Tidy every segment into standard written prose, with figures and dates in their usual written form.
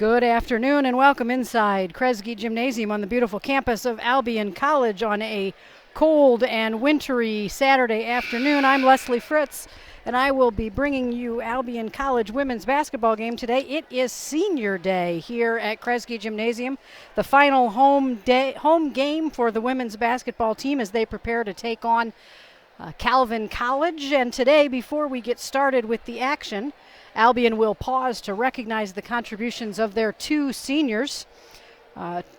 Good afternoon and welcome inside Kresge Gymnasium on the beautiful campus of Albion College on a cold and wintry Saturday afternoon. I'm Leslie Fritz and I will be bringing you Albion College women's basketball game today. It is senior day here at Kresge Gymnasium, the final home game for the women's basketball team as they prepare to take on Albion College. And today, before we get started with the action, Albion will pause to recognize the contributions of their two seniors,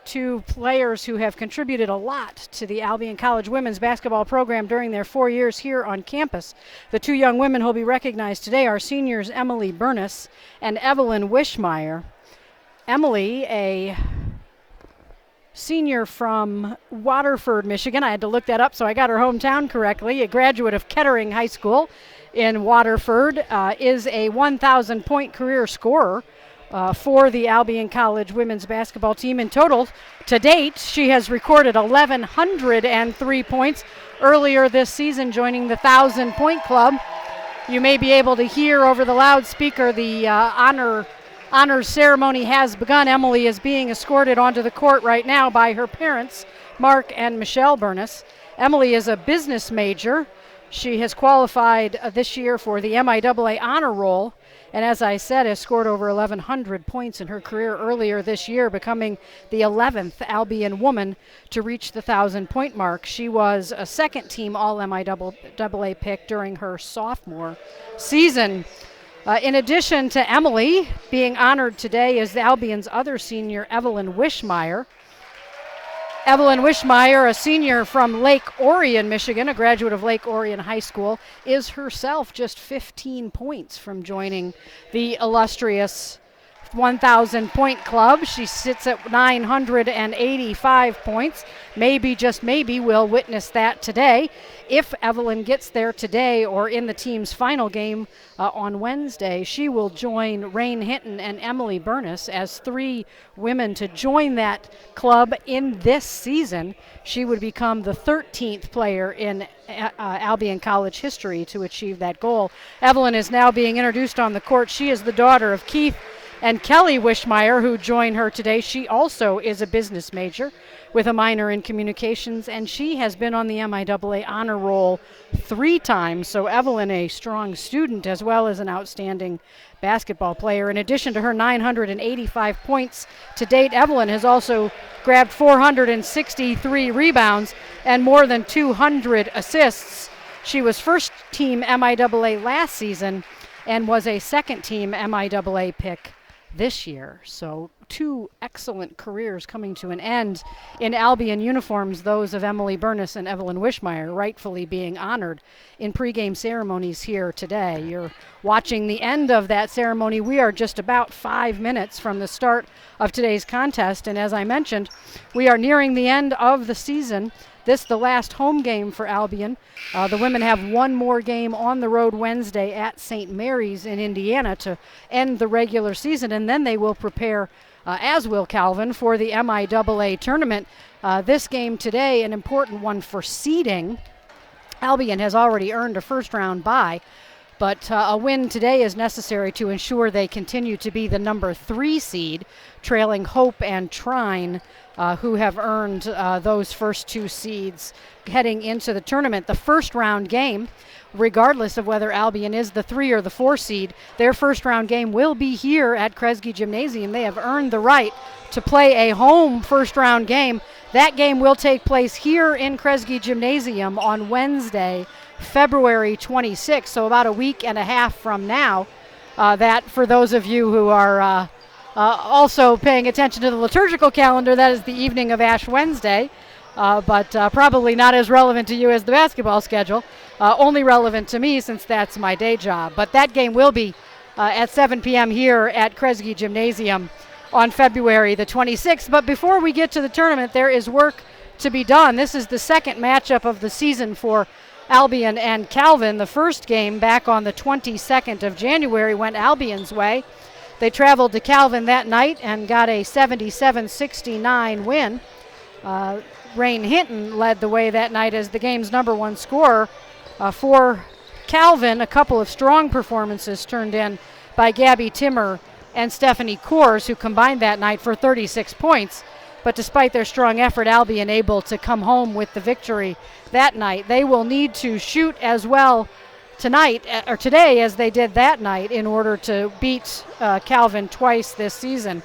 two players who have contributed a lot to the Albion College women's basketball program during their 4 years here on campus. The two young women who will be recognized today are seniors Emily Burness and Evelyn Wishmeyer. Emily, a senior from Waterford, Michigan. I had to look that up so I got her hometown correctly. A graduate of Kettering High School in Waterford, is a 1,000-point career scorer for the Albion College women's basketball team. In total, to date, she has recorded 1,103 points earlier this season, joining the 1,000-point club. You may be able to hear over the loudspeaker the honors ceremony has begun. Emily is being escorted onto the court right now by her parents, Mark and Michelle Burness. Emily is a business major. She has qualified this year for the MIAA honor roll, and as I said, has scored over 1,100 points in her career earlier this year, becoming the 11th Albion woman to reach the 1,000-point mark. She was a second-team All-MIAA pick during her sophomore season. In addition to Emily, being honored today is Albion's other senior, Evelyn Wishmeyer. Evelyn Wishmeyer, a senior from Lake Orion, Michigan, a graduate of Lake Orion High School, is herself just 15 points from joining the illustrious 1,000-point club. She sits at 985 points. Maybe, just maybe, we'll witness that today. If Evelyn gets there today or in the team's final game on Wednesday, she will join Rain Hinton and Emily Burness as three women to join that club in this season. She would become the 13th player in Albion College history to achieve that goal. Evelyn is now being introduced on the court. She is the daughter of Keith and Kelly Wishmeyer, who join her today. She also is a business major with a minor in communications, and she has been on the MIAA honor roll 3 times. So Evelyn, a strong student as well as an outstanding basketball player. In addition to her 985 points to date, Evelyn has also grabbed 463 rebounds and more than 200 assists. She was first team MIAA last season and was a second team MIAA pick this year. So 2 excellent careers coming to an end in Albion uniforms, those of Emily Burness and Evelyn Wishmeyer, rightfully being honored in pregame ceremonies here today. You're watching the end of that ceremony. We are just about 5 minutes from the start of today's contest, and as I mentioned, we are nearing the end of the season. This the last home game for Albion. The women have one more game on the road Wednesday at St. Mary's in Indiana to end the regular season, and then they will prepare, as will Calvin, for the MIAA tournament. This game today, an important one for seeding. Albion has already earned a first-round bye, but a win today is necessary to ensure they continue to be the number 3 seed, trailing Hope and Trine, who have earned those first 2 seeds heading into the tournament. The first round game, regardless of whether Albion is the 3 or the 4 seed, their first round game will be here at Kresge Gymnasium. They have earned the right to play a home first round game. That game will take place here in Kresge Gymnasium on Wednesday, February 26th, so about a week and a half from now. That, for those of you who are also paying attention to the liturgical calendar, that is the evening of Ash Wednesday, but probably not as relevant to you as the basketball schedule. Only relevant to me since that's my day job. But that game will be at 7 p.m. here at Kresge Gymnasium on February the 26th. But before we get to the tournament, there is work to be done. This is the second matchup of the season for Albion and Calvin. The first game back on the 22nd of January went Albion's way. They traveled to Calvin that night and got a 77-69 win. Rain Hinton led the way that night as the game's number 1 scorer. For Calvin, a couple of strong performances turned in by Gabby Timmer and Stephanie Coors, who combined that night for 36 points. But despite their strong effort, Albion able to come home with the victory that night. They will need to shoot as well tonight or today as they did that night in order to beat Calvin twice this season.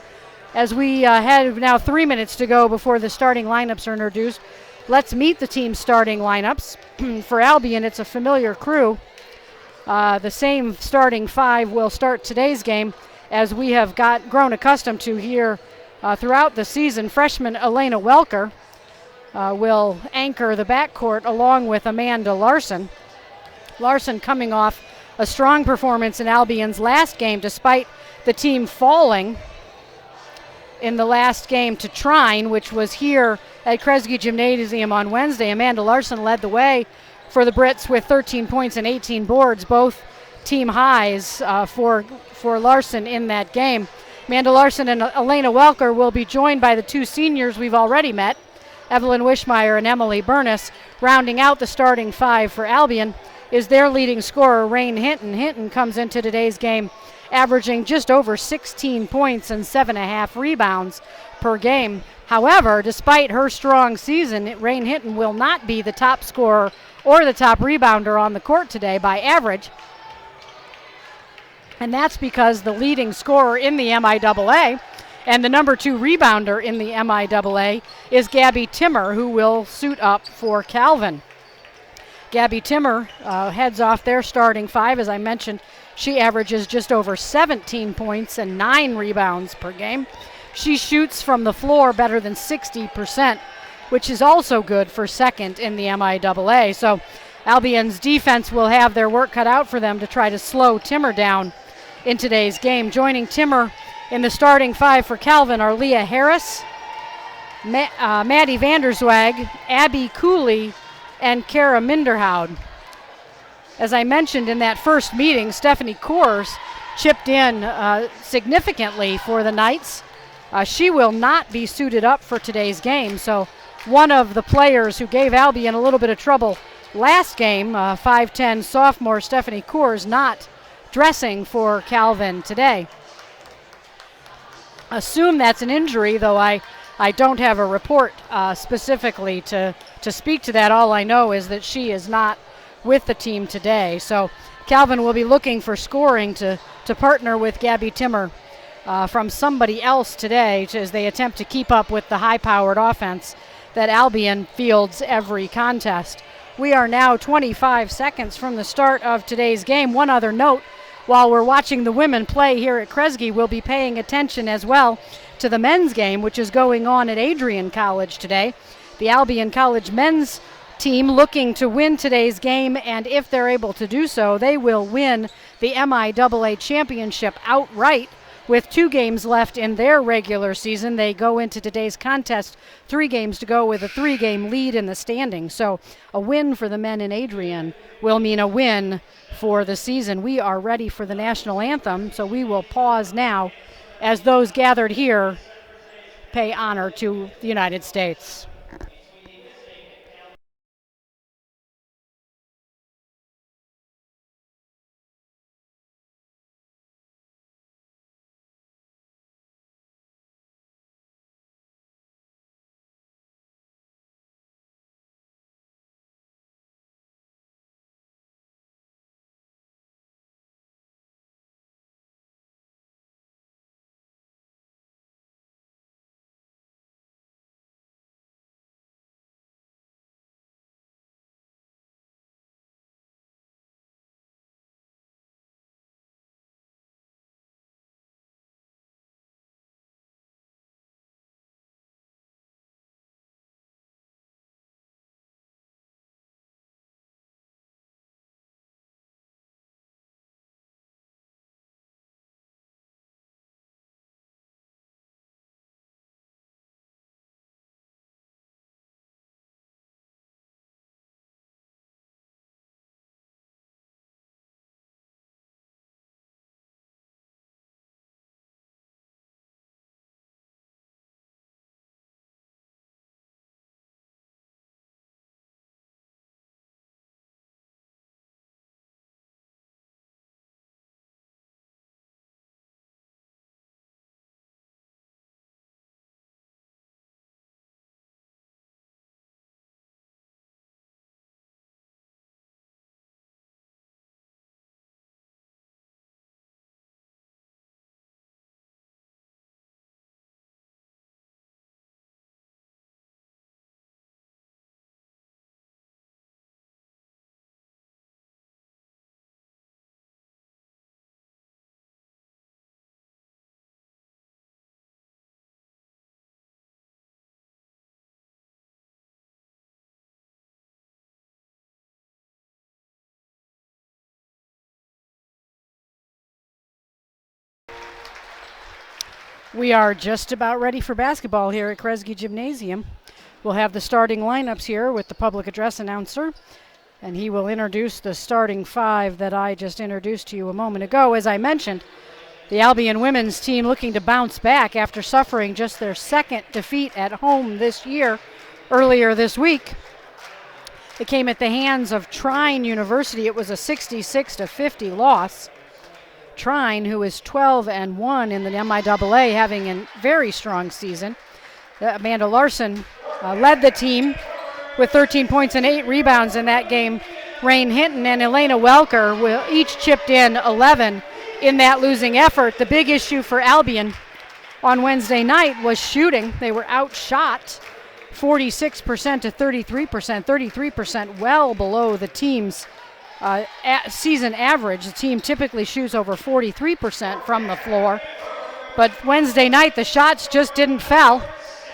As we have now 3 minutes to go before the starting lineups are introduced, let's meet the team's starting lineups. For Albion, it's a familiar crew. The same starting five will start today's game, as we have grown accustomed to here throughout the season. Freshman Elena Welker will anchor the backcourt along with Amanda Larson. Larson coming off a strong performance in Albion's last game, despite the team falling in the last game to Trine, which was here at Kresge Gymnasium on Wednesday. Amanda Larson led the way for the Brits with 13 points and 18 boards, both team highs for Larson in that game. Amanda Larson and Elena Welker will be joined by the two seniors we've already met, Evelyn Wishmeyer and Emily Burness. Rounding out the starting five for Albion is their leading scorer, Rain Hinton. Hinton comes into today's game averaging just over 16 points and 7.5 rebounds per game. However, despite her strong season, Rain Hinton will not be the top scorer or the top rebounder on the court today by average. And that's because the leading scorer in the MIAA and the number 2 rebounder in the MIAA is Gabby Timmer, who will suit up for Calvin. Gabby Timmer heads off their starting five. As I mentioned, she averages just over 17 points and 9 rebounds per game. She shoots from the floor better than 60%, which is also good for second in the MIAA. So Albion's defense will have their work cut out for them to try to slow Timmer down in today's game. Joining Timmer in the starting five for Calvin are Leah Harris, Maddie Vanderswag, Abby Cooley, and Kara Minderhoud. As I mentioned in that first meeting, Stephanie Coors chipped in significantly for the Knights. She will not be suited up for today's game, so one of the players who gave Albion a little bit of trouble last game, 5'10 sophomore Stephanie Coors, not dressing for Calvin today. Assume that's an injury, though I don't have a report specifically to speak to that. All I know is that she is not with the team today. So Calvin will be looking for scoring to partner with Gabby Timmer from somebody else today as they attempt to keep up with the high-powered offense that Albion fields every contest. We are now 25 seconds from the start of today's game. One other note, while we're watching the women play here at Kresge, we'll be paying attention as well to the men's game, which is going on at Albion College today. The Albion College men's team looking to win today's game, and if they're able to do so, they will win the MIAA championship outright. With 2 games left in their regular season, they go into today's contest 3 games to go with a 3-game lead in the standings. So a win for the men in Adrian will mean a win for the season. We are ready for the national anthem, so we will pause now as those gathered here pay honor to the United States. We are just about ready for basketball here at Kresge Gymnasium. We'll have the starting lineups here with the public address announcer, and he will introduce the starting five that I just introduced to you a moment ago. As I mentioned, the Albion women's team looking to bounce back after suffering just their second defeat at home this year earlier this week. It came at the hands of Trine University. It was a 66-50 loss. Trine, who is 12-1 in the MIAA, having a very strong season. Amanda Larson led the team with 13 points and 8 rebounds in that game. Rain Hinton and Elena Welker each chipped in 11 in that losing effort. The big issue for Albion on Wednesday night was shooting. They were outshot 46% to 33%, 33% well below the team's season average. The team typically shoots over 43% from the floor. But Wednesday night, the shots just didn't fall.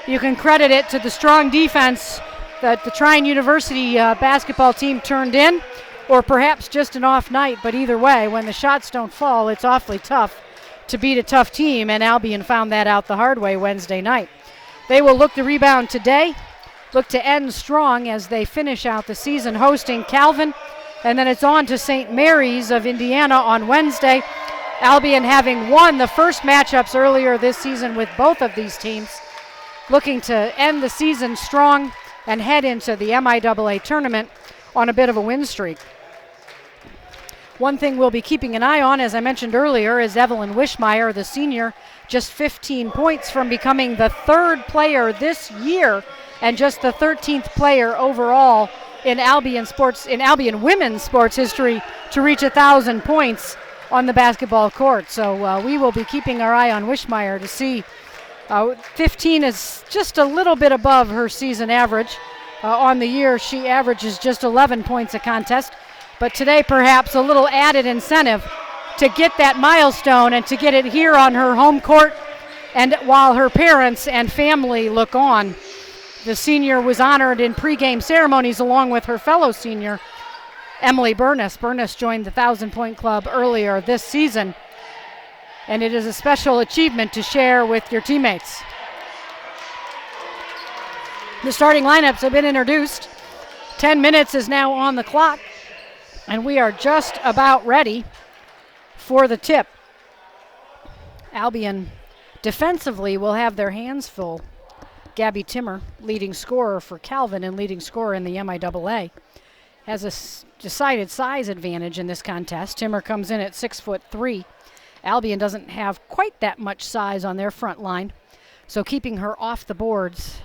You can credit it to the strong defense that the Trine University basketball team turned in, or perhaps just an off night. But either way, when the shots don't fall, it's awfully tough to beat a tough team, and Albion found that out the hard way Wednesday night. They will look to rebound today, look to end strong as they finish out the season hosting Calvin. And then it's on to St. Mary's of Indiana on Wednesday. Albion having won the first matchups earlier this season with both of these teams, looking to end the season strong and head into the MIAA tournament on a bit of a win streak. One thing we'll be keeping an eye on, as I mentioned earlier, is Evelyn Wischmeyer, the senior, just 15 points from becoming the third player this year and just the 13th player overall in Albion women's sports history to reach 1,000 points on the basketball court. So we will be keeping our eye on Wischmeyer to see. 15 is just a little bit above her season average. On the year, she averages just 11 points a contest. But today, perhaps a little added incentive to get that milestone and to get it here on her home court, and while her parents and family look on. The senior was honored in pregame ceremonies along with her fellow senior, Emily Burness. Burness joined the 1,000-point club earlier this season, and it is a special achievement to share with your teammates. The starting lineups have been introduced. 10 minutes is now on the clock, and we are just about ready for the tip. Albion defensively will have their hands full. Gabby Timmer, leading scorer for Calvin and leading scorer in the MIAA, has a decided size advantage in this contest. Timmer comes in at 6'3". Albion doesn't have quite that much size on their front line, so keeping her off the boards,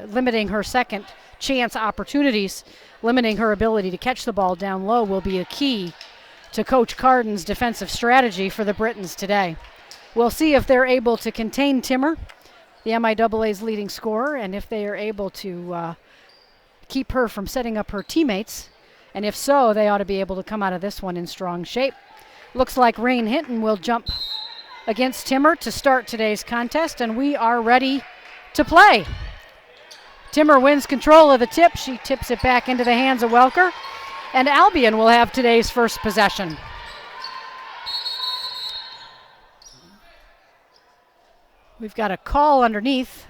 limiting her second chance opportunities, limiting her ability to catch the ball down low will be a key to Coach Carden's defensive strategy for the Britons today. We'll see if they're able to contain Timmer, the MIAA's leading scorer, and if they are able to keep her from setting up her teammates. And if so, they ought to be able to come out of this one in strong shape. Looks like Rain Hinton will jump against Timmer to start today's contest, and we are ready to play. Timmer wins control of the tip. She tips it back into the hands of Welker, and Albion will have today's first possession. We've got a call underneath.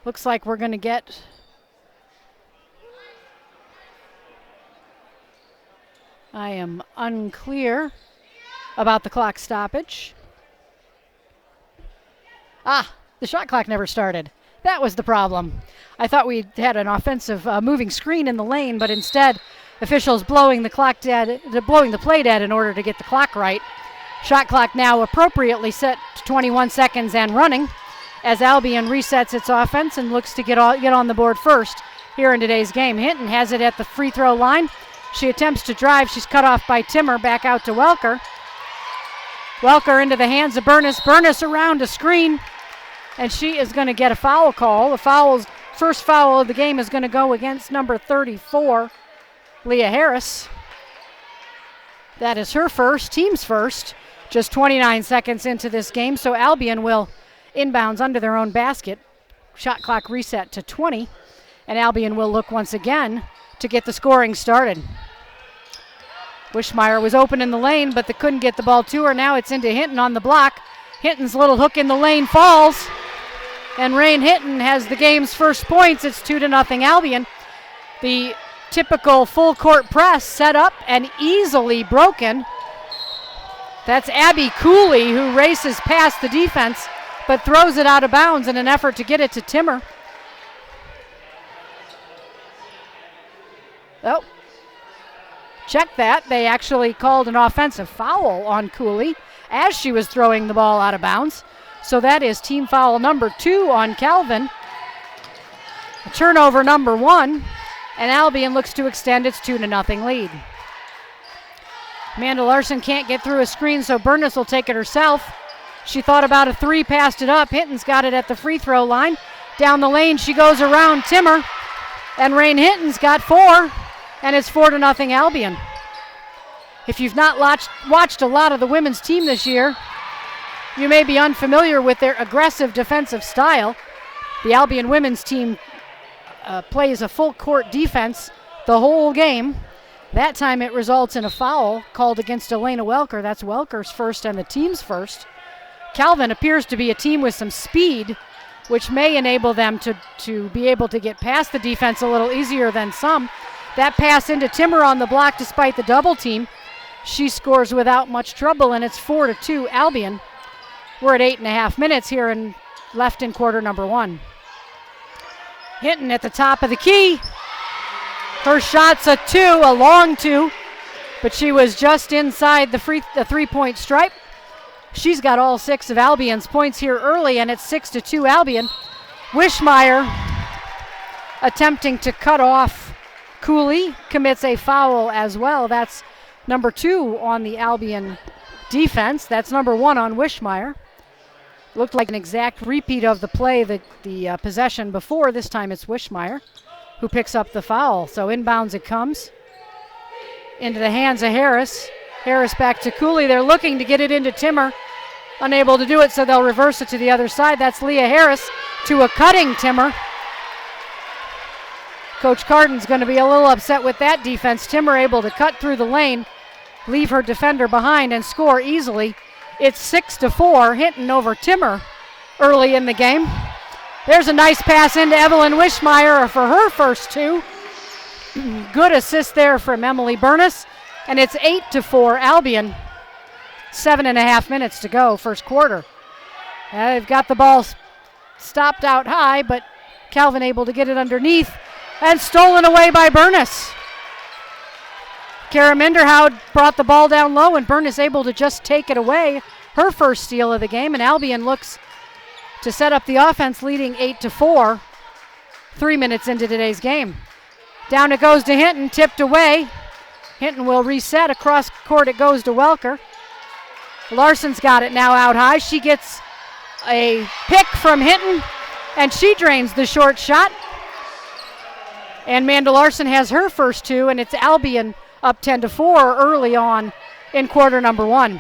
Looks like we're going to get I am unclear about the clock stoppage. The shot clock never started. That was the problem. I thought we had an offensive moving screen in the lane, but instead officials blowing the play dead in order to get the clock right. Shot clock now appropriately set to 21 seconds and running as Albion resets its offense and looks to get on the board first here in today's game. Hinton has it at the free throw line. She attempts to drive. She's cut off by Timmer. Back out to Welker. Welker into the hands of Burness. Burness around a screen, and she is going to get a foul call. The first foul of the game is going to go against number 34, Leah Harris. That is her first, team's first. Just 29 seconds into this game, so Albion will inbounds under their own basket. Shot clock reset to 20, and Albion will look once again to get the scoring started. Wischmeyer was open in the lane, but they couldn't get the ball to her. Now it's into Hinton on the block. Hinton's little hook in the lane falls, and Rain Hinton has the game's first points. It's 2-0 Albion. The typical full court press set up and easily broken. That's Abby Cooley, who races past the defense but throws it out of bounds in an effort to get it to Timmer. Oh, check that. They actually called an offensive foul on Cooley as she was throwing the ball out of bounds. So that is team foul number 2 on Calvin. Turnover number 1, and Albion looks to extend its 2-0 lead. Amanda Larson can't get through a screen, so Bernice will take it herself. She thought about a 3, passed it up. Hinton's got it at the free throw line. Down the lane, she goes around Timmer, and Rain Hinton's got 4, and it's 4-0 Albion. If you've not watched a lot of the women's team this year, you may be unfamiliar with their aggressive defensive style. The Albion women's team plays a full court defense the whole game. That time it results in a foul called against Elena Welker. That's Welker's first and the team's first. Calvin appears to be a team with some speed, which may enable them to be able to get past the defense a little easier than some. That pass into Timmer on the block despite the double team. She scores without much trouble, and it's 4-2 Albion. We're at 8.5 minutes here and left in quarter number 1. Hinton at the top of the key. Her shot's a 2, a long 2, but she was just inside the 3-point stripe. She's got all 6 of Albion's points here early, and it's 6-2 Albion. Wishmeyer attempting to cut off Cooley commits a foul as well. That's number 2 on the Albion defense. That's number 1 on Wishmeyer. Looked like an exact repeat of the play, the possession before. This time it's Wishmeyer who picks up the foul. So inbounds it comes into the hands of Harris. Harris back to Cooley. They're looking to get it into Timmer. Unable to do it, so they'll reverse it to the other side. That's Leah Harris to a cutting Timmer. Coach Carden's going to be a little upset with that defense. Timmer able to cut through the lane, leave her defender behind, and score easily. It's 6-4, Hinton over Timmer early in the game. There's a nice pass into Evelyn Wishmeyer for her first 2. Good assist there from Emily Bernice. And it's 8-4 Albion. 7.5 minutes to go, first quarter. They've got the ball stopped out high, but Calvin able to get it underneath and stolen away by Bernice. Kara Minderhout brought the ball down low, and Bernice able to just take it away. Her first steal of the game, and Albion looks to set up the offense, leading 8-4. 3 minutes into today's game. Down it goes to Hinton, tipped away. Hinton will reset. Across court it goes to Welker. Larson's got it now out high. She gets a pick from Hinton, and she drains the short shot. And Amanda Larson has her first 2, and it's Albion up 10-4 early on in quarter number 1.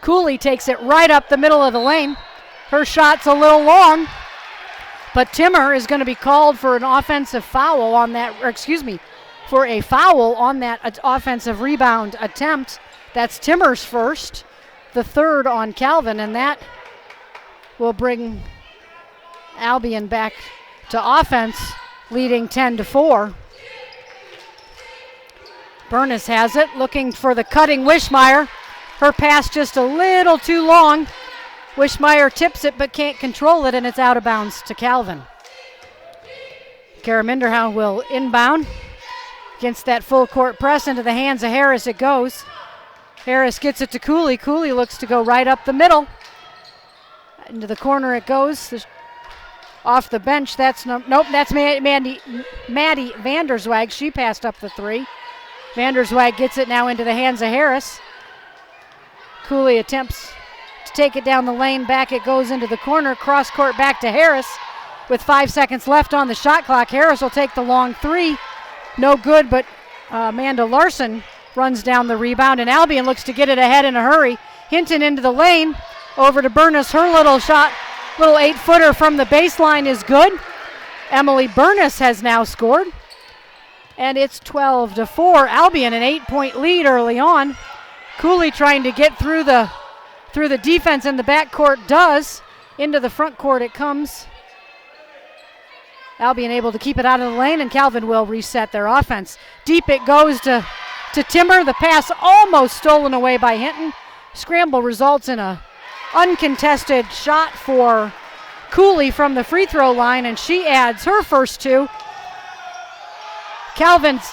Cooley takes it right up the middle of the lane. Her shot's a little long, but Timmer is going to be called for an offensive foul on that, for a foul on that offensive rebound attempt. That's Timmer's first, the 3rd on Calvin, and that will bring Albion back to offense, leading 10-4. Bernice has it, looking for the cutting Wishmeyer. Her pass just a little too long. Wishmeyer tips it but can't control it, and it's out of bounds to Calvin. Kara Minderhound will inbound. Against that full court press into the hands of Harris it goes. Harris gets it to Cooley. Cooley looks to go right up the middle. Into the corner it goes. Off the bench, that's that's Maddie Vanderswag. She passed up the 3. Vanderswag gets it now into the hands of Harris. Cooley attempts to take it down the lane. Back it goes into the corner. Cross court back to Harris. With 5 seconds left on the shot clock, Harris will take the long 3. No good, but Amanda Larson runs down the rebound, and Albion looks to get it ahead in a hurry. Hinton into the lane. Over to Bernice. Her little shot, little 8-footer from the baseline is good. Emily Bernice has now scored. And it's 12-4. Albion an 8-point lead early on. Cooley trying to get through the defense in the backcourt does. Into the front court it comes. Albion able to keep it out of the lane, and Calvin will reset their offense. Deep it goes to Timmer. The pass almost stolen away by Hinton. Scramble results in a uncontested shot for Cooley from the free throw line, and she adds her first two. Calvin's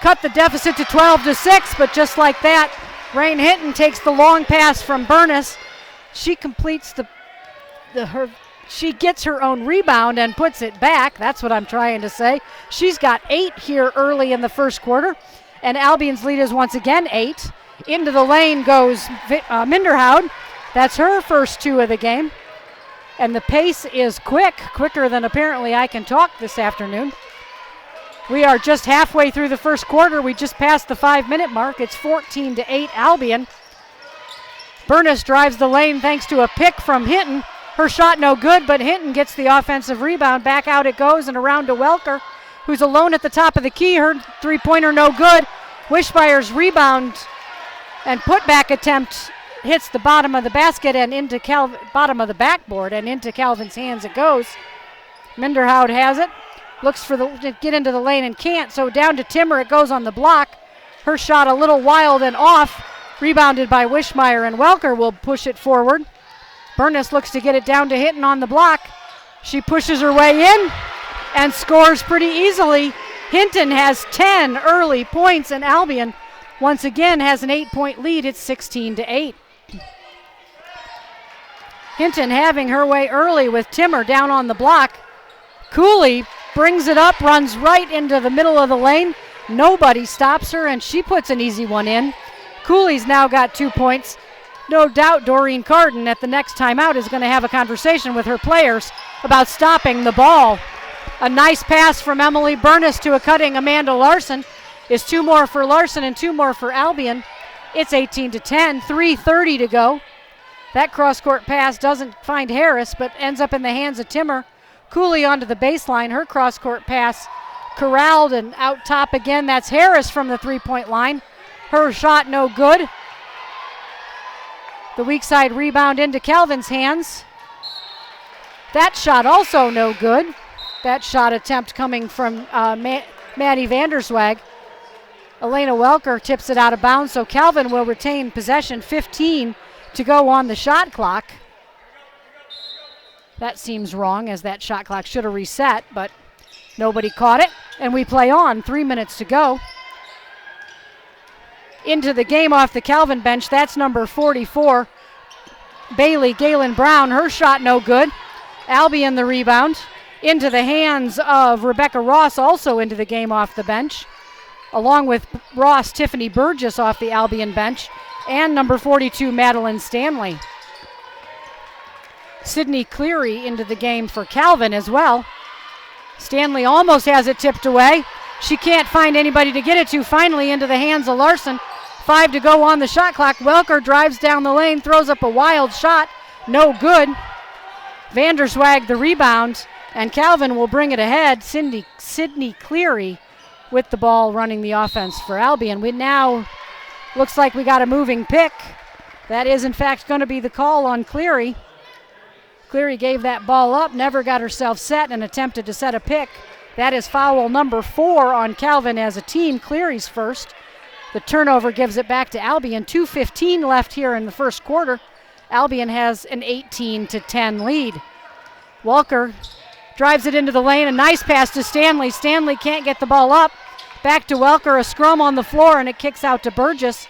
cut the deficit to 12-6, but just like that, Rain Hinton takes the long pass from Burness. She completes she gets her own rebound and puts it back. That's what I'm trying to say. She's got 8 here early in the first quarter, and Albion's lead is once again 8. Into the lane goes Minderhoud. That's her first 2 of the game. And the pace is quicker than apparently I can talk this afternoon. We are just halfway through the first quarter. We just passed the 5-minute mark. It's 14-8 Albion. Burness drives the lane thanks to a pick from Hinton. Her shot no good, but Hinton gets the offensive rebound. Back out it goes and around to Welker, who's alone at the top of the key. Her three-pointer no good. Wishmeier's rebound and putback attempt hits the bottom of the basket and into bottom of the backboard, and into Calvin's hands it goes. Minderhoud has it. Looks to get into the lane and can't, so down to Timmer. It goes on the block. Her shot a little wild and off. Rebounded by Wishmeier, and Welker will push it forward. Burness looks to get it down to Hinton on the block. She pushes her way in and scores pretty easily. Hinton has 10 early points, and Albion once again has an 8-point lead. It's 16-8. Hinton having her way early with Timmer down on the block. Cooley brings it up, runs right into the middle of the lane. Nobody stops her, and she puts an easy one in. Cooley's now got 2 points. No doubt Doreen Carden at the next timeout is going to have a conversation with her players about stopping the ball. A nice pass from Emily Burness to a cutting Amanda Larson is 2 more for Larson and 2 more for Albion. It's 18-10, 3:30 to go. That cross-court pass doesn't find Harris, but ends up in the hands of Timmer. Cooley onto the baseline. Her cross-court pass corralled and out top again. That's Harris from the three-point line. Her shot no good. The weak side rebound into Calvin's hands. That shot also no good. That shot attempt coming from Maddie Vanderswag. Elena Welker tips it out of bounds, so Calvin will retain possession. 15 to go on the shot clock. That seems wrong, as that shot clock should have reset, but nobody caught it, and we play on. 3 minutes to go. Into the game off the Calvin bench, that's number 44, Bailey Galen Brown. Her shot no good. Albion the rebound. Into the hands of Rebecca Ross, also into the game off the bench. Along with Ross, Tiffany Burgess off the Albion bench, and number 42, Madeline Stanley. Sydney Cleary into the game for Calvin as well. Stanley almost has it tipped away. She can't find anybody to get it to. Finally into the hands of Larson. 5 to go on the shot clock. Welker drives down the lane, throws up a wild shot. No good. Vanderswag the rebound, and Calvin will bring it ahead. Sydney Cleary with the ball running the offense for Albion. We now looks like we got a moving pick. That is in fact going to be the call on Cleary. Cleary gave that ball up, never got herself set, and attempted to set a pick. That is foul number 4 on Calvin as a team. Cleary's first. The turnover gives it back to Albion. 2:15 left here in the first quarter. Albion has an 18-10 lead. Walker drives it into the lane. A nice pass to Stanley. Stanley can't get the ball up. Back to Welker. A scrum on the floor, and it kicks out to Burgess.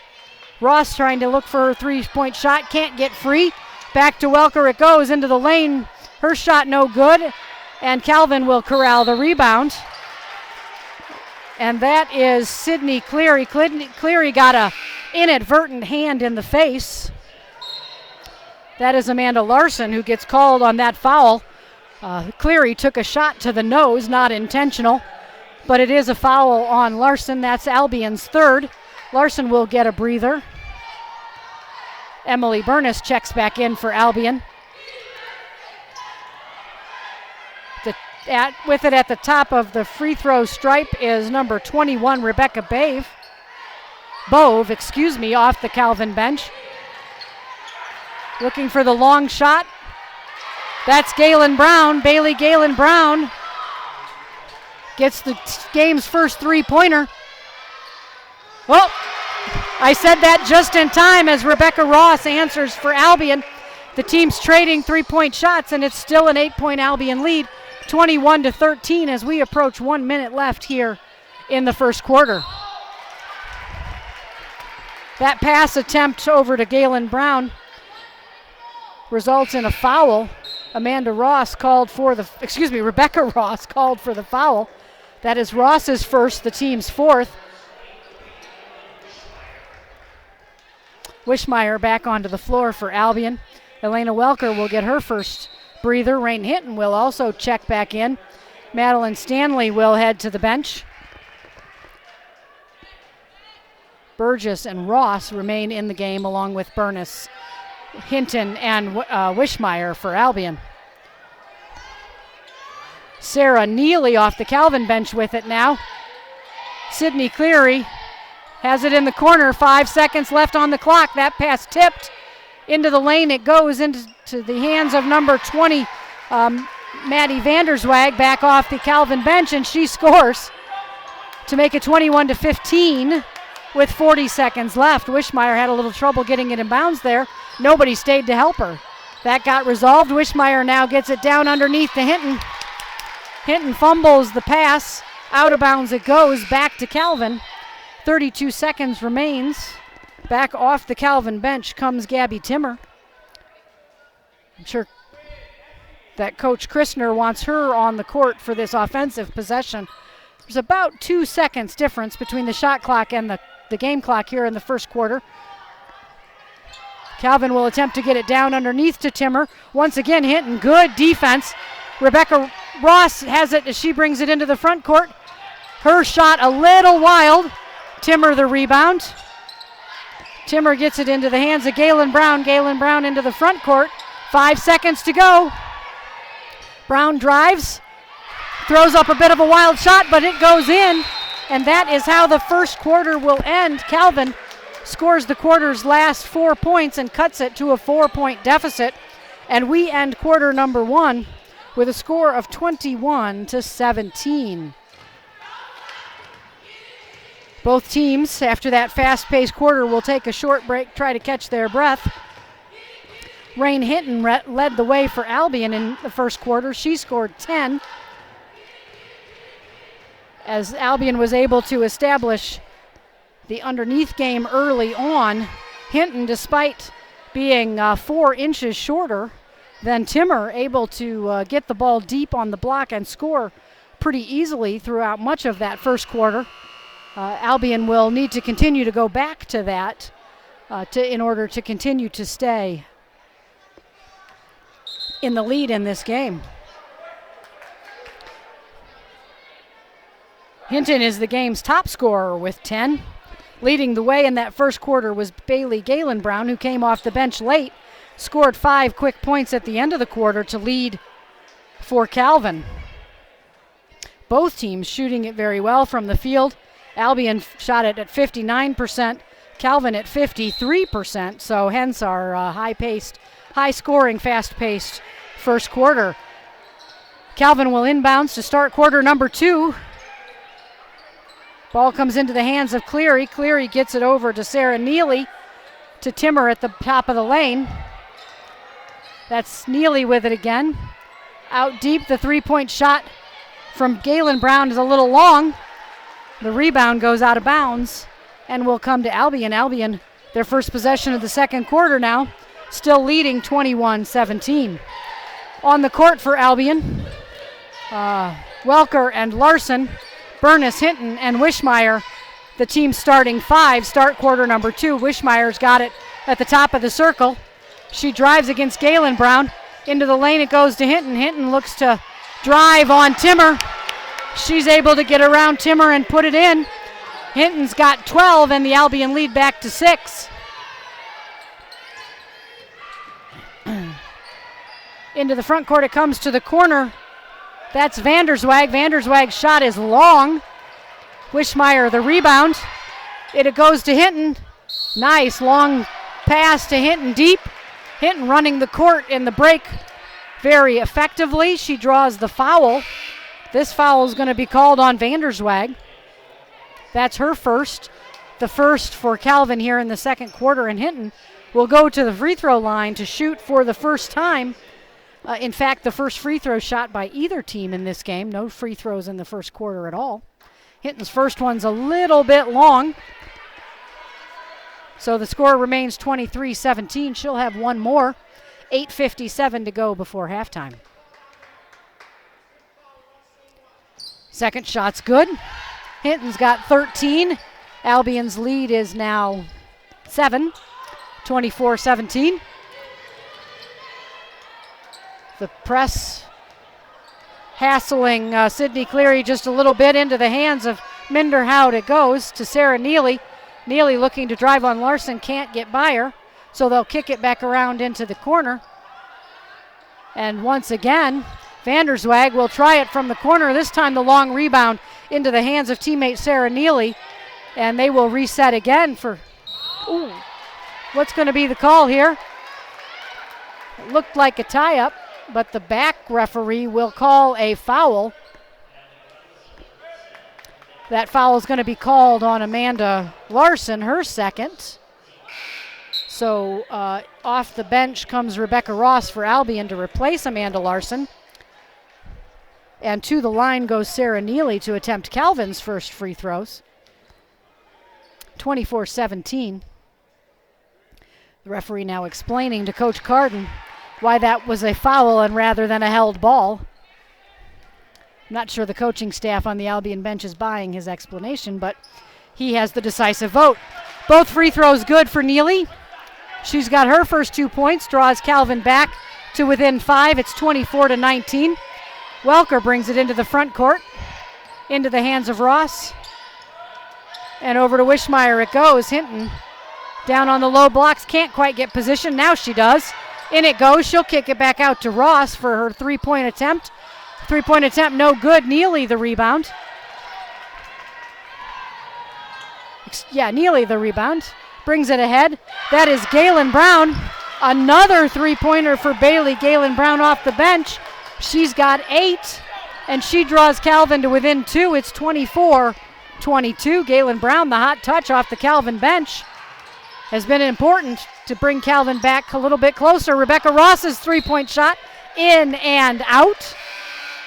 Ross trying to look for her three-point shot. Can't get free. Back to Welker it goes into the lane. Her shot no good. And Calvin will corral the rebound. And that is Sydney Cleary. Cleary got a inadvertent hand in the face. That is Amanda Larson who gets called on that foul. Cleary took a shot to the nose, not intentional, but it is a foul on Larson. That's Albion's third. Larson will get a breather. Emily Burness checks back in for Albion. With it at the top of the free throw stripe is number 21, Rebecca Bave. off the Calvin bench. Looking for the long shot. That's Bailey Galen Brown gets the game's first three-pointer. Oh, I said that just in time as Rebecca Ross answers for Albion. The team's trading three-point shots, and it's still an 8-point Albion lead, 21-13 as we approach 1 minute left here in the first quarter. That pass attempt over to Galen Brown results in a foul. Rebecca Ross called for the foul. That is Ross's first, the team's fourth. Wishmeyer back onto the floor for Albion. Elena Welker will get her first breather. Rain Hinton will also check back in. Madeline Stanley will head to the bench. Burgess and Ross remain in the game along with Burness, Hinton, and Wishmeyer for Albion. Sarah Neely off the Calvin bench with it now. Sydney Cleary has it in the corner. 5 seconds left on the clock. That pass tipped into the lane. It goes into the hands of number 20, Maddie Vanderswag, back off the Calvin bench, and she scores to make it 21-15 with 40 seconds left. Wishmeyer had a little trouble getting it in bounds there. Nobody stayed to help her. That got resolved. Wishmeyer now gets it down underneath to Hinton. Hinton fumbles the pass. Out of bounds it goes back to Calvin. 32 seconds remains. Back off the Calvin bench comes Gabby Timmer. I'm sure that Coach Christner wants her on the court for this offensive possession. There's about 2 seconds difference between the shot clock and the game clock here in the first quarter. Calvin will attempt to get it down underneath to Timmer. Once again, Hinton, good defense. Rebecca Ross has it as she brings it into the front court. Her shot a little wild. Timmer the rebound. Timmer gets it into the hands of Galen Brown. Galen Brown into the front court. 5 seconds to go. Brown drives, throws up a bit of a wild shot, but it goes in. And that is how the first quarter will end. Calvin scores the quarter's last 4 points and cuts it to a 4-point deficit. And we end quarter number one with a score of 21-17. Both teams, after that fast-paced quarter, will take a short break, try to catch their breath. Rain Hinton led the way for Albion in the first quarter. She scored 10. As Albion was able to establish the underneath game early on, Hinton, despite being 4 inches shorter than Timmer, able to get the ball deep on the block and score pretty easily throughout much of that first quarter. Albion will need to continue to go back to that in order to continue to stay in the lead in this game. Hinton is the game's top scorer with 10. Leading the way in that first quarter was Bailey Galen Brown, who came off the bench late, scored 5 quick points at the end of the quarter to lead for Calvin. Both teams shooting it very well from the field. Albion shot it at 59%, Calvin at 53%, so hence our high-paced, high-scoring, fast-paced first quarter. Calvin will inbounds to start quarter number 2. Ball comes into the hands of Cleary. Cleary gets it over to Sarah Neely, to Timmer at the top of the lane. That's Neely with it again. Out deep, the three-point shot from Galen Brown is a little long. The rebound goes out of bounds and will come to Albion. Albion, their first possession of the second quarter now, still leading 21-17. On the court for Albion, Welker and Larson, Burness, Hinton, and Wishmeyer, the team's starting 5, start quarter number 2. Wishmeyer's got it at the top of the circle. She drives against Galen Brown. Into the lane it goes to Hinton. Hinton looks to drive on Timmer. She's able to get around Timmer and put it in. Hinton's got 12 and the Albion lead back to 6. Into the front court it comes to the corner. That's Vanderswag. Vanderswag's shot is long. Wishmeyer the rebound. It goes to Hinton. Nice long pass to Hinton deep. Hinton running the court in the break very effectively. She draws the foul. This foul is going to be called on Vanderswag. That's her first. The first for Calvin here in the second quarter, and Hinton will go to the free throw line to shoot for the first time. In fact, the first free throw shot by either team in this game. No free throws in the first quarter at all. Hinton's first one's a little bit long. So the score remains 23-17. She'll have one more. 8:57 to go before halftime. Second shot's good. Hinton's got 13. Albion's lead is now 7, 24-17. The press hassling Sydney Cleary just a little bit into the hands of Minderhout. It goes to Sarah Neely. Neely looking to drive on Larson, can't get by her, so they'll kick it back around into the corner. And once again, Vanderswag will try it from the corner. This time the long rebound into the hands of teammate Sarah Neely. And they will reset again for, what's going to be the call here? It looked like a tie-up, but the back referee will call a foul. That foul is going to be called on Amanda Larson, her second. So off the bench comes Rebecca Ross for Albion to replace Amanda Larson. And to the line goes Sarah Neely to attempt Calvin's first free throws. 24-17. The referee now explaining to Coach Carden why that was a foul and rather than a held ball. I'm not sure the coaching staff on the Albion bench is buying his explanation, but he has the decisive vote. Both free throws good for Neely. She's got her first 2 points, draws Calvin back to within 5. It's 24-19. Welker brings it into the front court, into the hands of Ross. And over to Wishmeyer it goes. Hinton down on the low blocks, can't quite get position. Now she does. In it goes. She'll kick it back out to Ross for her three-point attempt. Three-point attempt no good. Neely the rebound. Neely the rebound. Brings it ahead. That is Galen Brown. Another three-pointer for Bailey. Galen Brown off the bench. She's got 8, and she draws Calvin to within 2. It's 24-22. Galen Brown, the hot touch off the Calvin bench, has been important to bring Calvin back a little bit closer. Rebecca Ross's three-point shot in and out.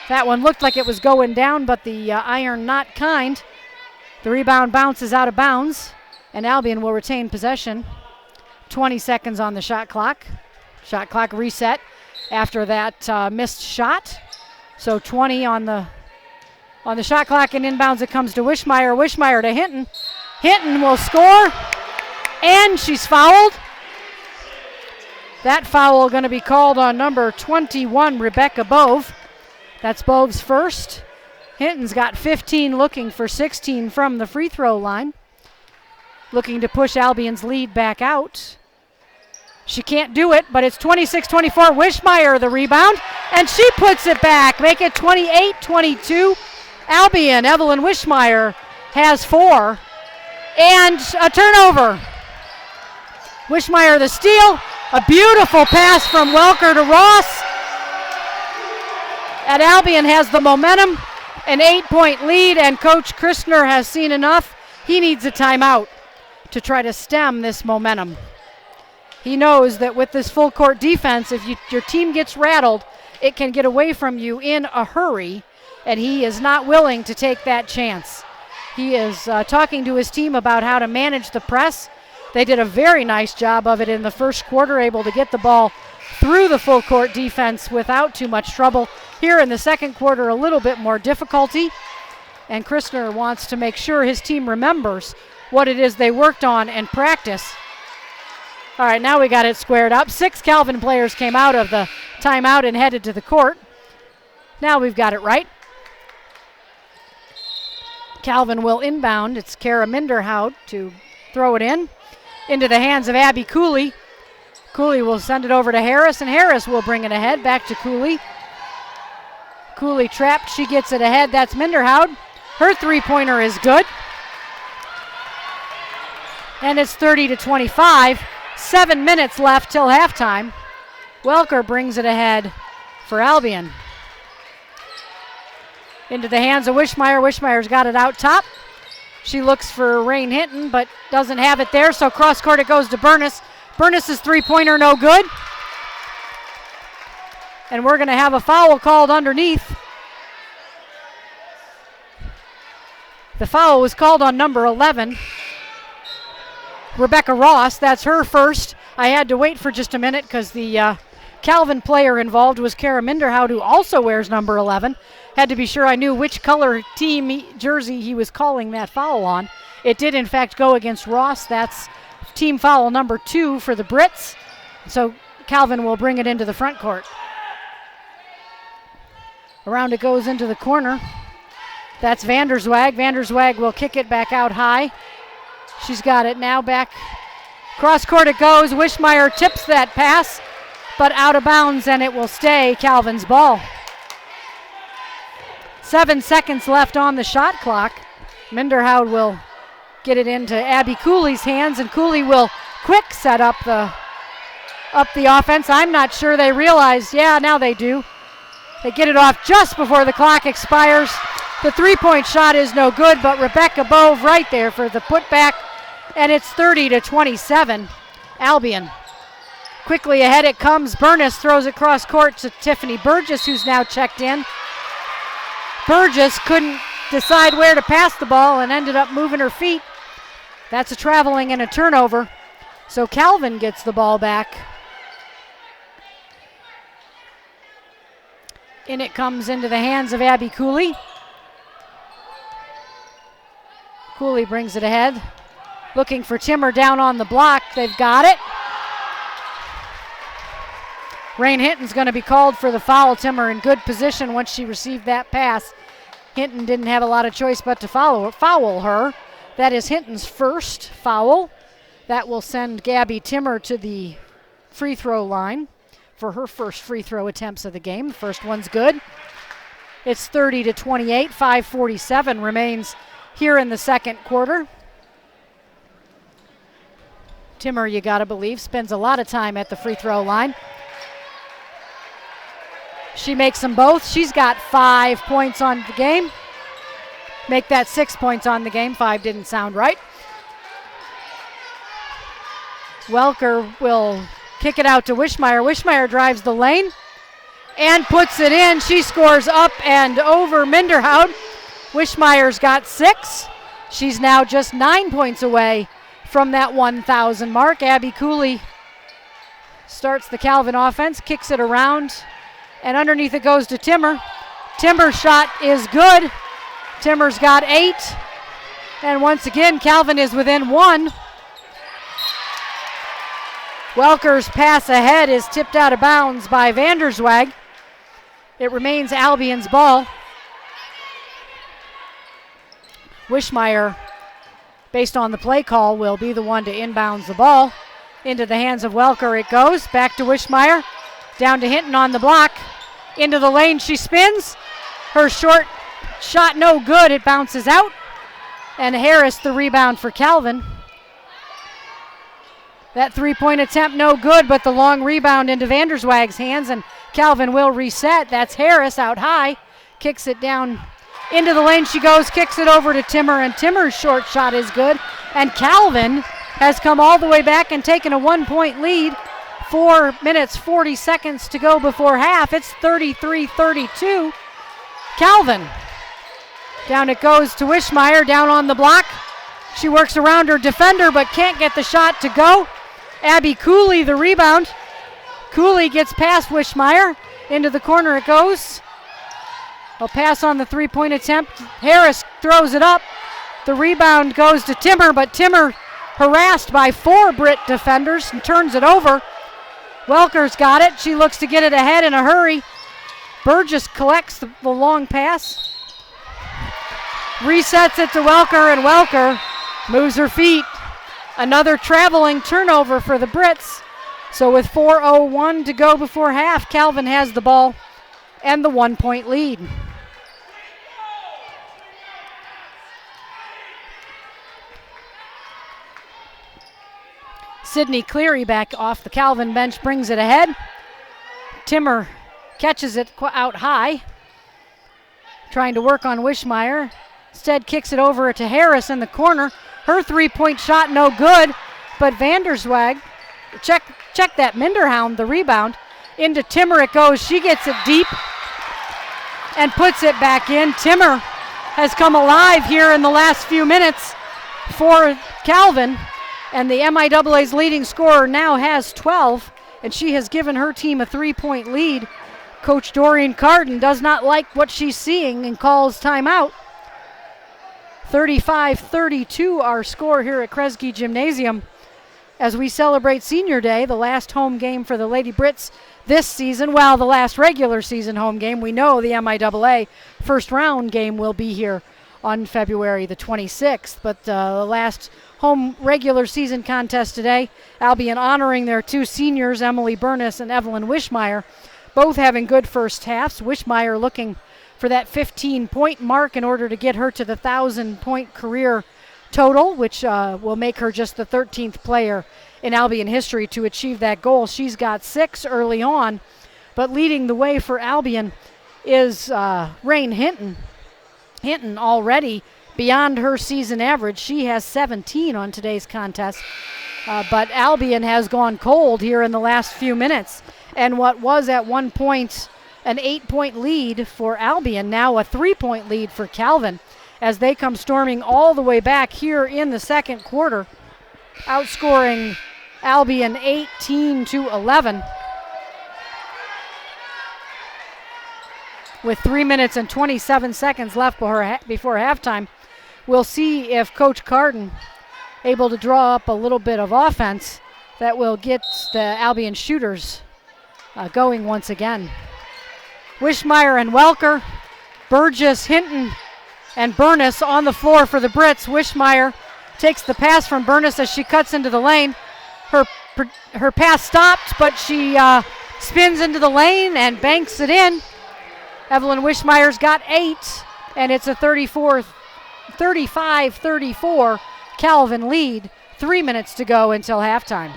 That one looked like it was going down, but the iron not kind. The rebound bounces out of bounds, and Albion will retain possession. 20 seconds on the shot clock. Shot clock reset after that missed shot. So 20 on the shot clock, and inbounds it comes to Wishmeyer. Wishmeyer to Hinton. Hinton will score, and she's fouled. That foul going to be called on number 21, Rebecca Bove. That's Bove's first. Hinton's got 15, looking for 16 from the free throw line. Looking to push Albion's lead back out. She can't do it, but it's 26-24. Wishmeyer the rebound, and she puts it back. Make it 28-22. Albion, Evelyn Wishmeyer has 4. And a turnover. Wishmeyer the steal. A beautiful pass from Welker to Ross. And Albion has the momentum. An 8-point lead, and Coach Christner has seen enough. He needs a timeout to try to stem this momentum. He knows that with this full court defense, if your team gets rattled, it can get away from you in a hurry, and he is not willing to take that chance. He is talking to his team about how to manage the press. They did a very nice job of it in the first quarter, able to get the ball through the full court defense without too much trouble. Here in the second quarter, a little bit more difficulty, and Christner wants to make sure his team remembers what it is they worked on and practice. All right, now we got it squared up. 6 Calvin players came out of the timeout and headed to the court. Now we've got it right. Calvin will inbound. It's Kara Minderhout to throw it into the hands of Abby Cooley. Cooley will send it over to Harris, and Harris will bring it ahead. Back to Cooley. Cooley trapped. She gets it ahead. That's Minderhout. Her three-pointer is good. And it's 30-25. 7 minutes left till halftime. Welker brings it ahead for Albion. Into the hands of Wishmeyer. Wishmeyer's got it out top. She looks for Rain Hinton, but doesn't have it there, so cross court it goes to Burness. Burness's three-pointer no good. And we're going to have a foul called underneath. The foul was called on number 11, Rebecca Ross. That's her first. I had to wait for just a minute because the Calvin player involved was Kara Minderhout, who also wears number 11. Had to be sure I knew which color team jersey he was calling that foul on. It did, in fact, go against Ross. That's team foul number 2 for the Brits. So Calvin will bring it into the front court. Around it goes into the corner. That's Vanderswag. Vanderswag will kick it back out high. She's got it now back. Cross court it goes. Wishmeyer tips that pass, but out of bounds, and it will stay Calvin's ball. 7 seconds left on the shot clock. Minderhout will get it into Abby Cooley's hands, and Cooley will quick set up the offense. I'm not sure they realize. Yeah, now they do. They get it off just before the clock expires. The three-point shot is no good, but Rebecca Bove right there for the putback, and it's 30-27. Albion. Quickly ahead it comes. Burness throws it cross court to Tiffany Burgess, who's now checked in. Burgess couldn't decide where to pass the ball and ended up moving her feet. That's a traveling and a turnover. So Calvin gets the ball back. In it comes into the hands of Abby Cooley. Cooley brings it ahead. Looking for Timmer down on the block. They've got it. Rain Hinton's going to be called for the foul. Timmer in good position once she received that pass. Hinton didn't have a lot of choice but to foul her. That is Hinton's first foul. That will send Gabby Timmer to the free throw line for her first free throw attempts of the game. The first one's good. It's 30-28. 5:47 remains here in the second quarter. Timmer, you gotta believe, spends a lot of time at the free throw line. She makes them both. She's got 5 points on the game. Make that 6 points on the game. 5 didn't sound right. Welker will kick it out to Wishmeyer. Wishmeyer drives the lane and puts it in. She scores up and over Minderhout. Wishmeyer's got 6. She's now just 9 points away from that 1,000 mark. Abby Cooley starts the Calvin offense, kicks it around, and underneath it goes to Timmer. Timmer's shot is good. Timmer's got 8. And once again, Calvin is within 1. Welker's pass ahead is tipped out of bounds by Vanderswag. It remains Albion's ball. Wishmeyer, based on the play call, will be the one to inbounds the ball. Into the hands of Welker it goes. Back to Wishmeyer. Down to Hinton on the block. Into the lane she spins. Her short shot no good. It bounces out. And Harris the rebound for Calvin. That three-point attempt no good, but the long rebound into Vanderswag's hands, and Calvin will reset. That's Harris out high. Kicks it down into the lane she goes, kicks it over to Timmer, and Timmer's short shot is good. And Calvin has come all the way back and taken a 1-point lead. 4 minutes, 40 seconds to go before half. It's 33-32. Calvin. Down it goes to Wishmeyer, down on the block. She works around her defender but can't get the shot to go. Abby Cooley the rebound. Cooley gets past Wishmeyer. Into the corner it goes. A pass on the three-point attempt. Harris throws it up. The rebound goes to Timmer, but Timmer harassed by 4 Brit defenders and turns it over. Welker's got it. She looks to get it ahead in a hurry. Burgess collects the long pass. Resets it to Welker, and Welker moves her feet. Another traveling turnover for the Brits. So with 4:01 to go before half, Calvin has the ball and the 1-point lead. Sydney Cleary back off the Calvin bench brings it ahead. Timmer catches it out high, trying to work on Wischmeyer. Instead kicks it over to Harris in the corner. Her three-point shot no good, but Vanderswag, check that, Minderhound, the rebound. Into Timmer it goes. She gets it deep and puts it back in. Timmer has come alive here in the last few minutes for Calvin, and the MIAA's leading scorer now has 12, and she has given her team a 3-point lead. Coach Doreen Carden does not like what she's seeing and calls timeout. 35-32 our score here at Kresge Gymnasium as we celebrate Senior Day, the last home game for the Lady Brits this season. Well, the last regular season home game. We know the MIAA first round game will be here on February the 26th, but the last home regular season contest today, Albion honoring their two seniors, Emily Burness and Evelyn Wischmeyer, both having good first halves. Wischmeyer looking for that 15-point mark in order to get her to the 1,000-point career total, which will make her just the 13th player in Albion history to achieve that goal. She's got 6 early on, but leading the way for Albion is Rain Hinton. Hinton already beyond her season average. She has 17 on today's contest, but Albion has gone cold here in the last few minutes, and what was at one point an 8-point lead for Albion, now a 3-point lead for Calvin as they come storming all the way back here in the second quarter, outscoring Albion 18-11 with 3 minutes and 27 seconds left before halftime. We'll see if Coach Carden able to draw up a little bit of offense that will get the Albion shooters going once again. Wischmeyer and Welker, Burgess, Hinton, and Burness on the floor for the Brits. Wischmeyer takes the pass from Burness as she cuts into the lane. Her pass stopped, but she spins into the lane and banks it in. Evelyn Wischmeyer's got 8, and it's a 35-34 Calvin lead. 3 minutes to go until halftime.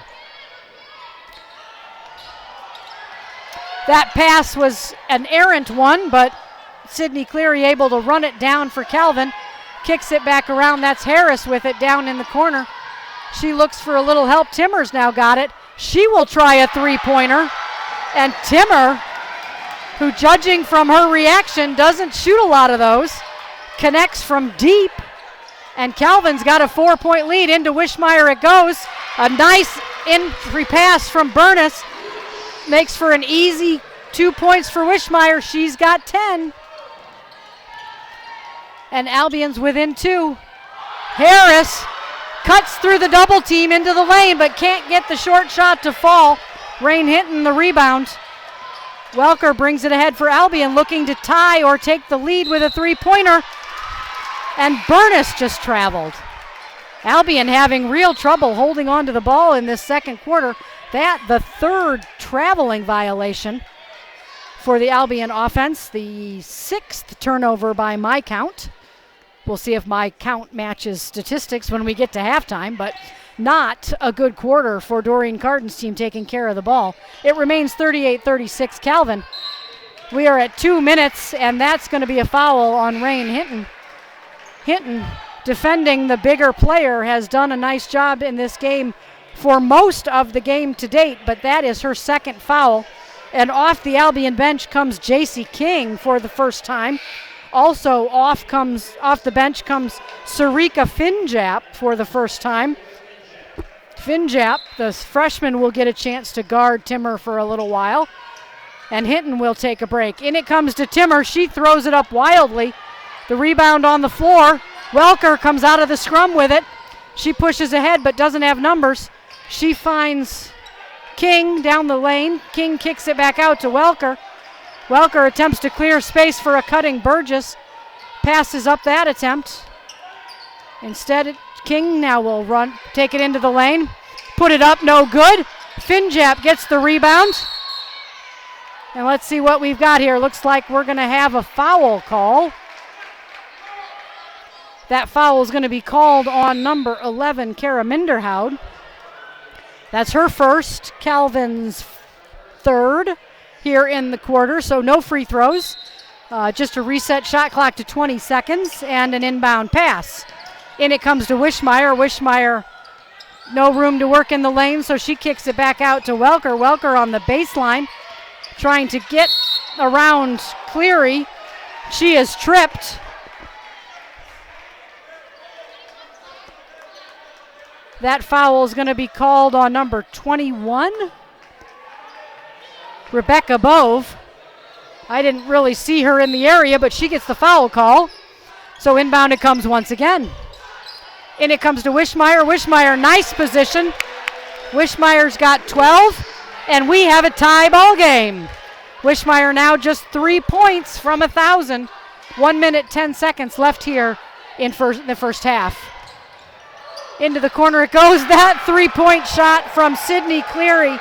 That pass was an errant one, but Sydney Cleary able to run it down for Calvin. Kicks it back around. That's Harris with it down in the corner. She looks for a little help. Timmer's now got it. She will try a three-pointer. And Timmer, who judging from her reaction doesn't shoot a lot of those, connects from deep. And Calvin's got a 4-point lead. Into Wischmeyer it goes. A nice entry pass from Burness. Makes for an easy 2 points for Wischmeyer. She's got 10. And Albion's within 2. Harris cuts through the double team into the lane, but can't get the short shot to fall. Rain Hinton the rebound. Welker brings it ahead for Albion, looking to tie or take the lead with a three-pointer. And Burness just traveled. Albion having real trouble holding on to the ball in this second quarter. That the third traveling violation for the Albion offense, the 6th turnover by my count. We'll see if my count matches statistics when we get to halftime, but not a good quarter for Doreen Carden's team taking care of the ball. It remains 38-36 Calvin. We are at 2 minutes, and that's going to be a foul on Rain Hinton. Hinton, defending the bigger player, has done a nice job in this game for most of the game to date, but that is her second foul. And off the Albion bench comes J.C. King for the first time. Also off the bench comes Sarika Finjap for the first time. Finjap, the freshman, will get a chance to guard Timmer for a little while. And Hinton will take a break. In it comes to Timmer. She throws it up wildly. The rebound on the floor. Welker comes out of the scrum with it. She pushes ahead but doesn't have numbers. She finds King down the lane. King kicks it back out to Welker. Welker attempts to clear space for a cutting Burgess. Passes up that attempt. Instead, King now will take it into the lane. Put it up, no good. Finjap gets the rebound. And let's see what we've got here. Looks like we're going to have a foul call. That foul is going to be called on number 11, Kara Minderhoud. That's her first, Calvin's third here in the quarter, so no free throws. Just a reset shot clock to 20 seconds and an inbound pass. In it comes to Wishmeyer. Wishmeyer, no room to work in the lane, so she kicks it back out to Welker. Welker on the baseline, trying to get around Cleary. She is tripped. That foul is going to be called on number 21, Rebecca Bove. I didn't really see her in the area, but she gets the foul call. So inbound it comes once again. In it comes to Wishmeyer. Wishmeyer, nice position. Wishmeyer's got 12, and we have a tie ball game. Wishmeyer now just 3 points from 1,000. 1 minute, 10 seconds left here in the first half. Into the corner it goes. That three-point shot from Sydney Cleary.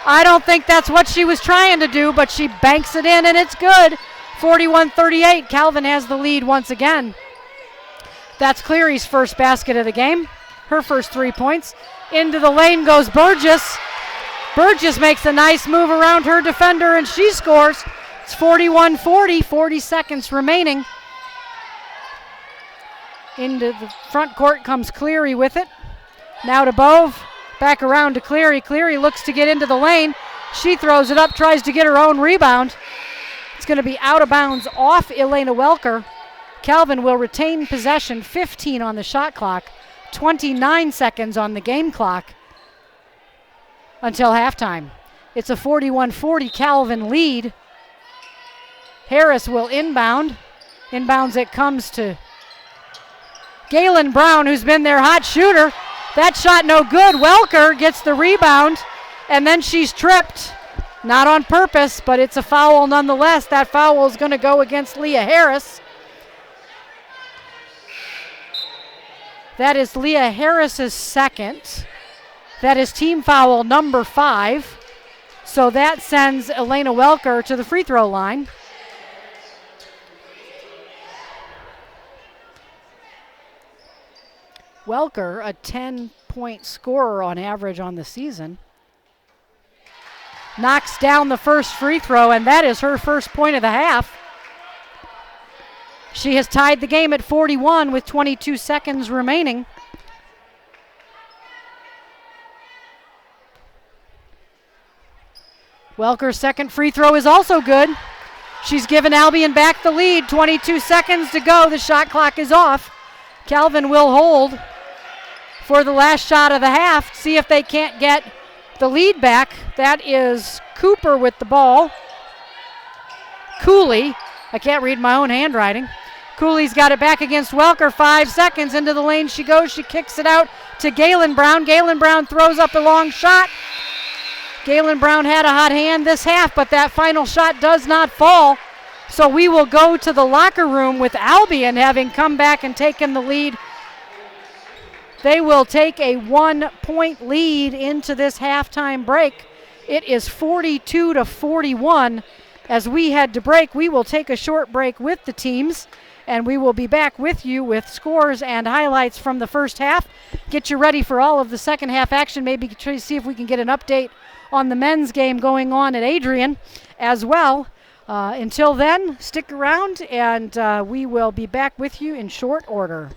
I don't think that's what she was trying to do, but she banks it in, and it's good. 41-38. Calvin has the lead once again. That's Cleary's first basket of the game. Her first 3 points. Into the lane goes Burgess. Burgess makes a nice move around her defender, and she scores. It's 41-40, 40 seconds remaining. Into the front court comes Cleary with it. Now to Bove. Back around to Cleary. Cleary looks to get into the lane. She throws it up, tries to get her own rebound. It's going to be out of bounds off Elena Welker. Calvin will retain possession, 15 on the shot clock, 29 seconds on the game clock until halftime. It's a 41-40 Calvin lead. Harris will inbound. Inbounds it comes to Galen Brown, who's been their hot shooter. That shot no good. Welker gets the rebound, and then she's tripped. Not on purpose, but it's a foul nonetheless. That foul is going to go against Leah Harris. That is Leah Harris's second. That is team foul number 5. So that sends Elena Welker to the free throw line. Welker, a 10-point scorer on average on the season, knocks down the first free throw, and that is her first point of the half. She has tied the game at 41 with 22 seconds remaining. Welker's second free throw is also good. She's given Albion back the lead. 22 seconds to go. The shot clock is off. Calvin will hold for the last shot of the half. See if they can't get the lead back. That is Cooper with the ball. Cooley. I can't read my own handwriting. Cooley's got it back against Welker. 5 seconds into the lane she goes. She kicks it out to Galen Brown. Galen Brown throws up a long shot. Galen Brown had a hot hand this half, but that final shot does not fall. So we will go to the locker room with Albion having come back and taken the lead. They will take a 1-point lead into this halftime break. It is 42-41. As we head to break, we will take a short break with the teams, and we will be back with you with scores and highlights from the first half. Get you ready for all of the second half action. Maybe try to see if we can get an update on the men's game going on at Adrian as well. Until then, stick around, and we will be back with you in short order.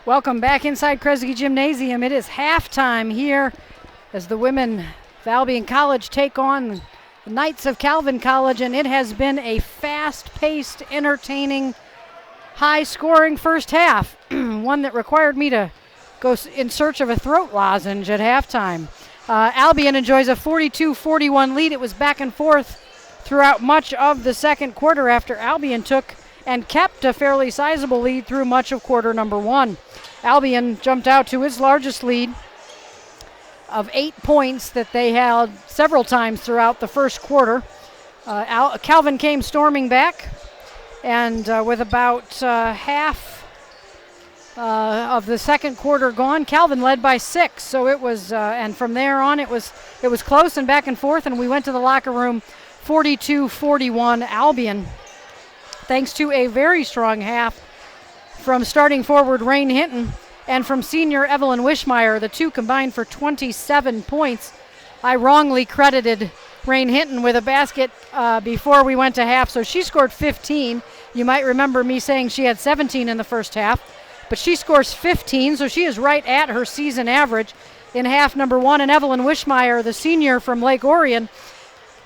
Welcome back inside Kresge Gymnasium. It is halftime here as the women of Albion College take on the Knights of Calvin College, and it has been a fast-paced, entertaining, high-scoring first half, one that required me to go in search of a throat lozenge at halftime. Albion enjoys a 42-41 lead. It was back and forth throughout much of the second quarter after Albion took and kept a fairly sizable lead through much of quarter number one. Albion jumped out to its largest lead of 8 points that they held several times throughout the first quarter. Calvin came storming back, and with about half of the second quarter gone, Calvin led by 6. So it was, and from there on, it was close and back and forth, and we went to the locker room 42-41 Albion, thanks to a very strong half from starting forward Rain Hinton and from senior Evelyn Wishmeyer. The two combined for 27 points. I wrongly credited Rain Hinton with a basket before we went to half, so she scored 15. You might remember me saying she had 17 in the first half, but she scores 15, so she is right at her season average in half number one. And Evelyn Wishmeyer, the senior from Lake Orion,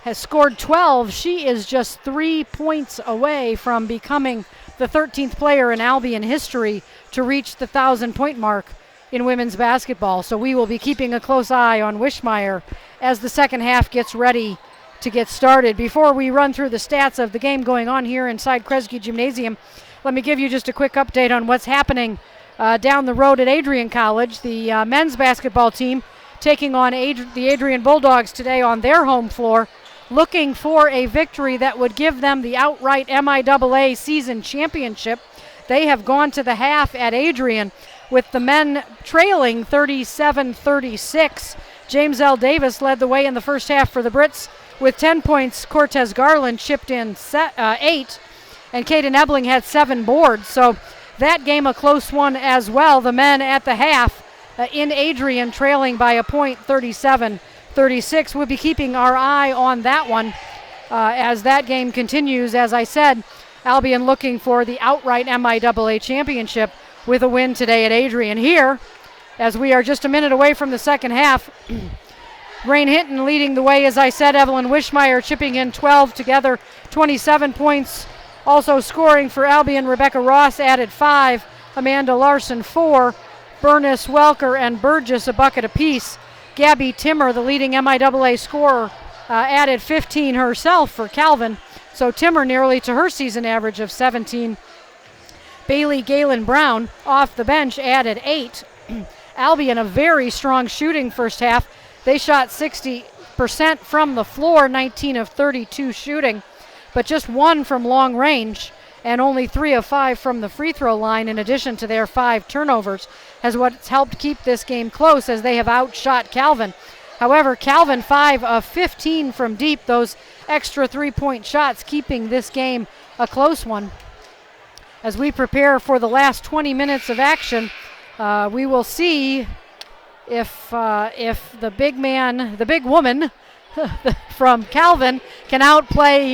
has scored 12. She is just 3 points away from becoming the 13th player in Albion history to reach the 1,000-point mark in women's basketball. So we will be keeping a close eye on Wishmeyer as the second half gets ready to get started. Before we run through the stats of the game going on here inside Kresge Gymnasium, let me give you just a quick update on what's happening down the road at Adrian College. The men's basketball team taking on the Adrian Bulldogs today on their home floor, looking for a victory that would give them the outright MIAA season championship. They have gone to the half at Adrian with the men trailing 37-36. James L. Davis led the way in the first half for the Brits with 10 points. Cortez Garland chipped in 8, and Caden Ebling had 7 boards. So that game a close one as well. The men at the half in Adrian trailing by a point, 37-36. We'll be keeping our eye on that one as that game continues. As I said, Albion looking for the outright MIAA championship with a win today at Adrian. Here, as we are just a minute away from the second half, Rain Hinton leading the way, as I said. Evelyn Wishmeyer chipping in 12 together, 27 points. Also scoring for Albion, Rebecca Ross added 5, Amanda Larson 4, Bernice, Welker, and Burgess a bucket apiece. Gabby Timmer, the leading MIAA scorer, added 15 herself for Calvin. So Timmer nearly to her season average of 17. Bailey Galen Brown off the bench added 8. Albion a very strong shooting first half. They shot 60% from the floor, 19 of 32 shooting, but just 1 from long range and only 3 of 5 from the free throw line, in addition to their 5 turnovers, has what's helped keep this game close as they have outshot Calvin. However, Calvin 5 of 15 from deep, those extra 3-point shots keeping this game a close one. As we prepare for the last 20 minutes of action, we will see if the big woman from Calvin can outplay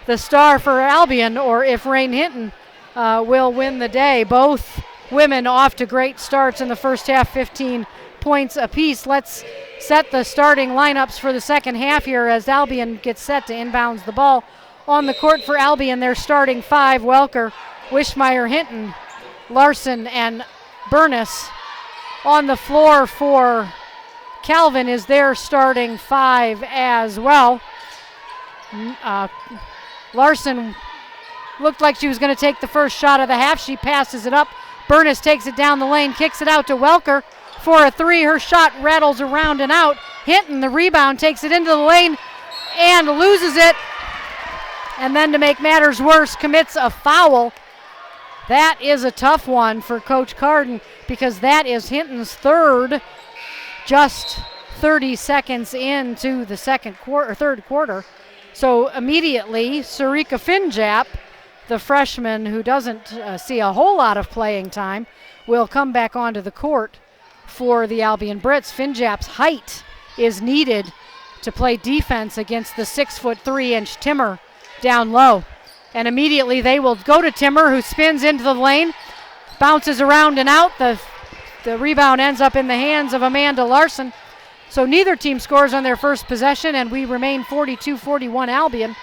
the star for Albion, or if Rain Hinton will win the day. Both women off to great starts in the first half, 15 points apiece. Let's set the starting lineups for the second half here as Albion gets set to inbounds the ball. On the court for Albion, they're starting 5, Welker, Wishmeyer, Hinton, Larson, and Bernice. On the floor for Calvin is their starting 5 as well. Larson looked like she was going to take the first shot of the half. She passes it up. Bernice takes it down the lane, kicks it out to Welker for a 3. Her shot rattles around and out. Hinton, the rebound, takes it into the lane and loses it. And then to make matters worse, commits a foul. That is a tough one for Coach Carden because that is Hinton's 3rd, just 30 seconds into the third quarter. So immediately, Sarika Finjap, the freshman who doesn't see a whole lot of playing time, will come back onto the court for the Albion Brits. Finjap's height is needed to play defense against the 6'3" Timmer down low. And immediately they will go to Timmer, who spins into the lane, bounces around and out. The rebound ends up in the hands of Amanda Larson. So neither team scores on their first possession, and we remain 42-41 Albion.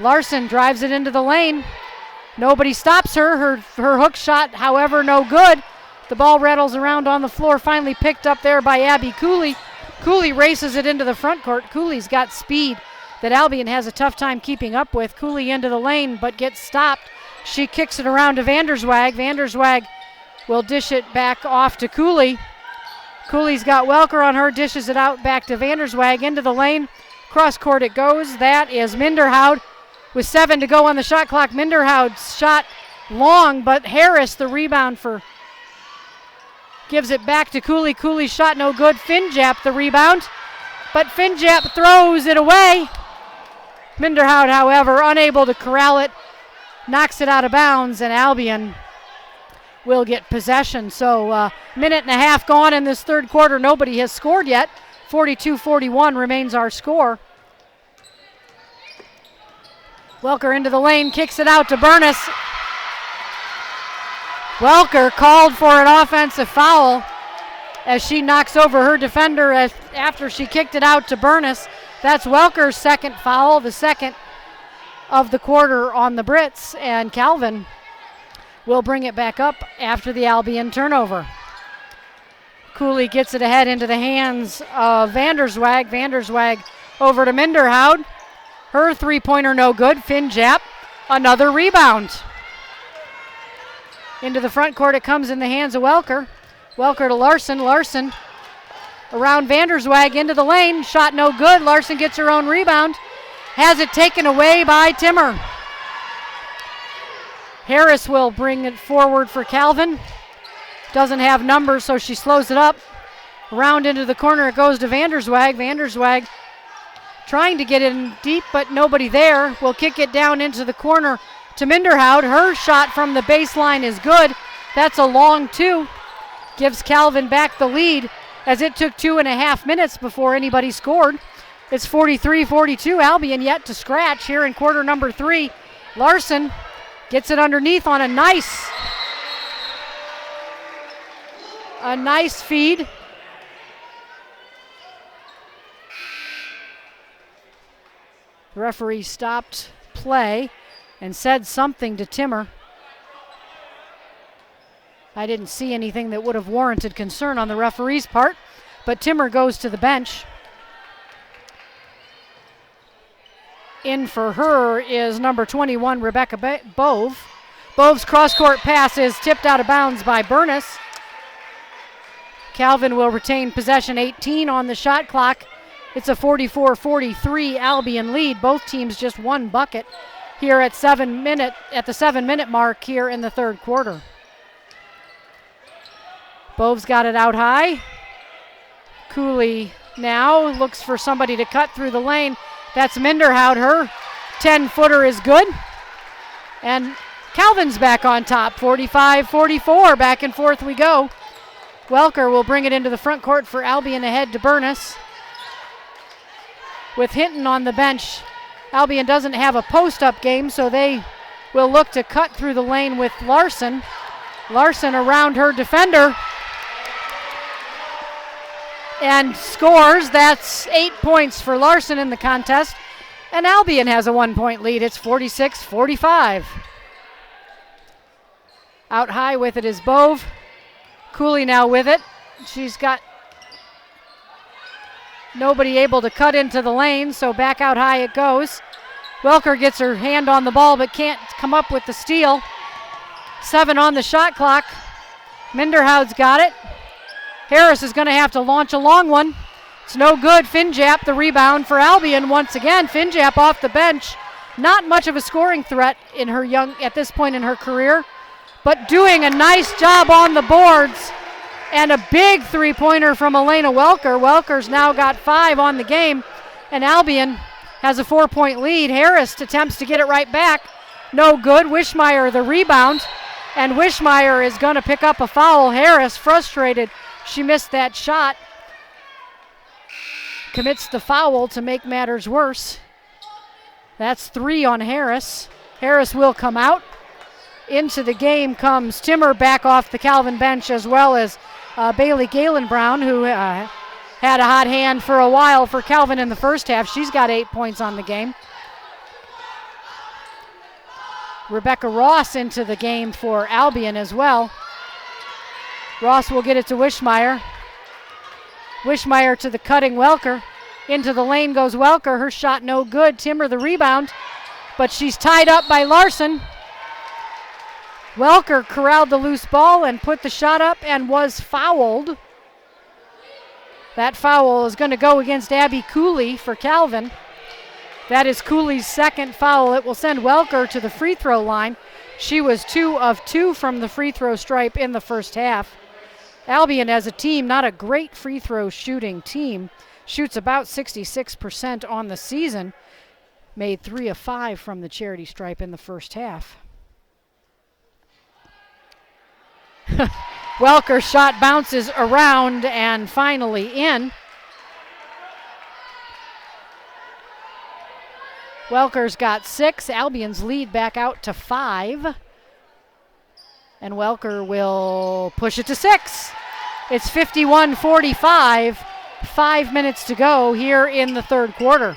Larson drives it into the lane. Nobody stops her. Her hook shot, however, no good. The ball rattles around on the floor, finally picked up there by Abby Cooley. Cooley races it into the front court. Cooley's got speed that Albion has a tough time keeping up with. Cooley into the lane, but gets stopped. She kicks it around to Vanderswag. Vanderswag will dish it back off to Cooley. Cooley's got Welker on her, dishes it out back to Vanderswag into the lane. Cross court it goes. That is Minderhout. With 7 to go on the shot clock, Minderhout's shot long, but Harris, the rebound gives it back to Cooley. Cooley's shot no good. Finjap the rebound, but Finjap throws it away. Minderhout, however, unable to corral it, knocks it out of bounds, and Albion will get possession. So minute and a half gone in this third quarter. Nobody has scored yet. 42-41 remains our score. Welker into the lane, kicks it out to Burness. Welker called for an offensive foul as she knocks over her defender after she kicked it out to Burness. That's Welker's second foul, the second of the quarter on the Brits, and Calvin will bring it back up after the Albion turnover. Cooley gets it ahead into the hands of Vanderswag. Vanderswag over to Minderhout. Her three-pointer no good. Finjap, another rebound. Into the front court it comes in the hands of Welker. Welker to Larson. Larson around Vanderswag into the lane. Shot no good. Larson gets her own rebound. Has it taken away by Timmer. Harris will bring it forward for Calvin. Doesn't have numbers, so she slows it up. Around into the corner it goes to Vanderswag. Vanderswag trying to get in deep, but nobody there. Will kick it down into the corner to Minderhout. Her shot from the baseline is good. That's a long two. Gives Calvin back the lead as it took 2.5 minutes before anybody scored. It's 43-42. Albion yet to scratch here in quarter number 3. Larson gets it underneath on a nice feed. The referee stopped play and said something to Timmer. I didn't see anything that would have warranted concern on the referee's part, but Timmer goes to the bench. In for her is number 21, Rebecca Bove. Bove's cross-court pass is tipped out of bounds by Burness. Calvin will retain possession, 18 on the shot clock. It's a 44-43 Albion lead. Both teams just one bucket here at the 7-minute mark here in the third quarter. Bove's got it out high. Cooley now looks for somebody to cut through the lane. That's Minderhout. Her 10-footer is good. And Calvin's back on top, 45-44. Back and forth we go. Welker will bring it into the front court for Albion ahead to Burness. With Hinton on the bench, Albion doesn't have a post-up game, so they will look to cut through the lane with Larson. Larson around her defender and scores. That's 8 points for Larson in the contest, and Albion has a 1-point lead. It's 46-45. Out high with it is Bove. Cooley now with it. She's got nobody able to cut into the lane, so back out high it goes. Welker gets her hand on the ball but can't come up with the steal. 7 on the shot clock. Minderhout's got it. Harris is going to have to launch a long one. It's no good. Finjap the rebound for Albion once again. Finjap off the bench. Not much of a scoring threat at this point in her career, but doing a nice job on the boards. And a big three-pointer from Elena Welker. Welker's now got 5 on the game, and Albion has a 4-point lead. Harris attempts to get it right back. No good. Wishmeyer the rebound, and Wishmeyer is going to pick up a foul. Harris frustrated. She missed that shot. Commits the foul to make matters worse. That's 3 on Harris. Harris will come out. Into the game comes Timmer back off the Calvin bench, as well as Bailey Galen Brown, who had a hot hand for a while for Calvin in the first half. She's got 8 points on the game. Rebecca Ross into the game for Albion as well. Ross will get it to Wishmeyer. Wishmeyer to the cutting Welker. Into the lane goes Welker. Her shot no good. Timmer the rebound, but she's tied up by Larson. Welker corralled the loose ball and put the shot up and was fouled. That foul is going to go against Abby Cooley for Calvin. That is Cooley's second foul. It will send Welker to the free throw line. She was 2 of 2 from the free throw stripe in the first half. Albion as a team, not a great free throw shooting team, shoots about 66% on the season. Made 3 of 5 from the charity stripe in the first half. Welker's shot bounces around and finally in. Welker's got 6. Albion's lead back out to 5. And Welker will push it to 6. It's 51-45. 5 minutes to go here in the third quarter.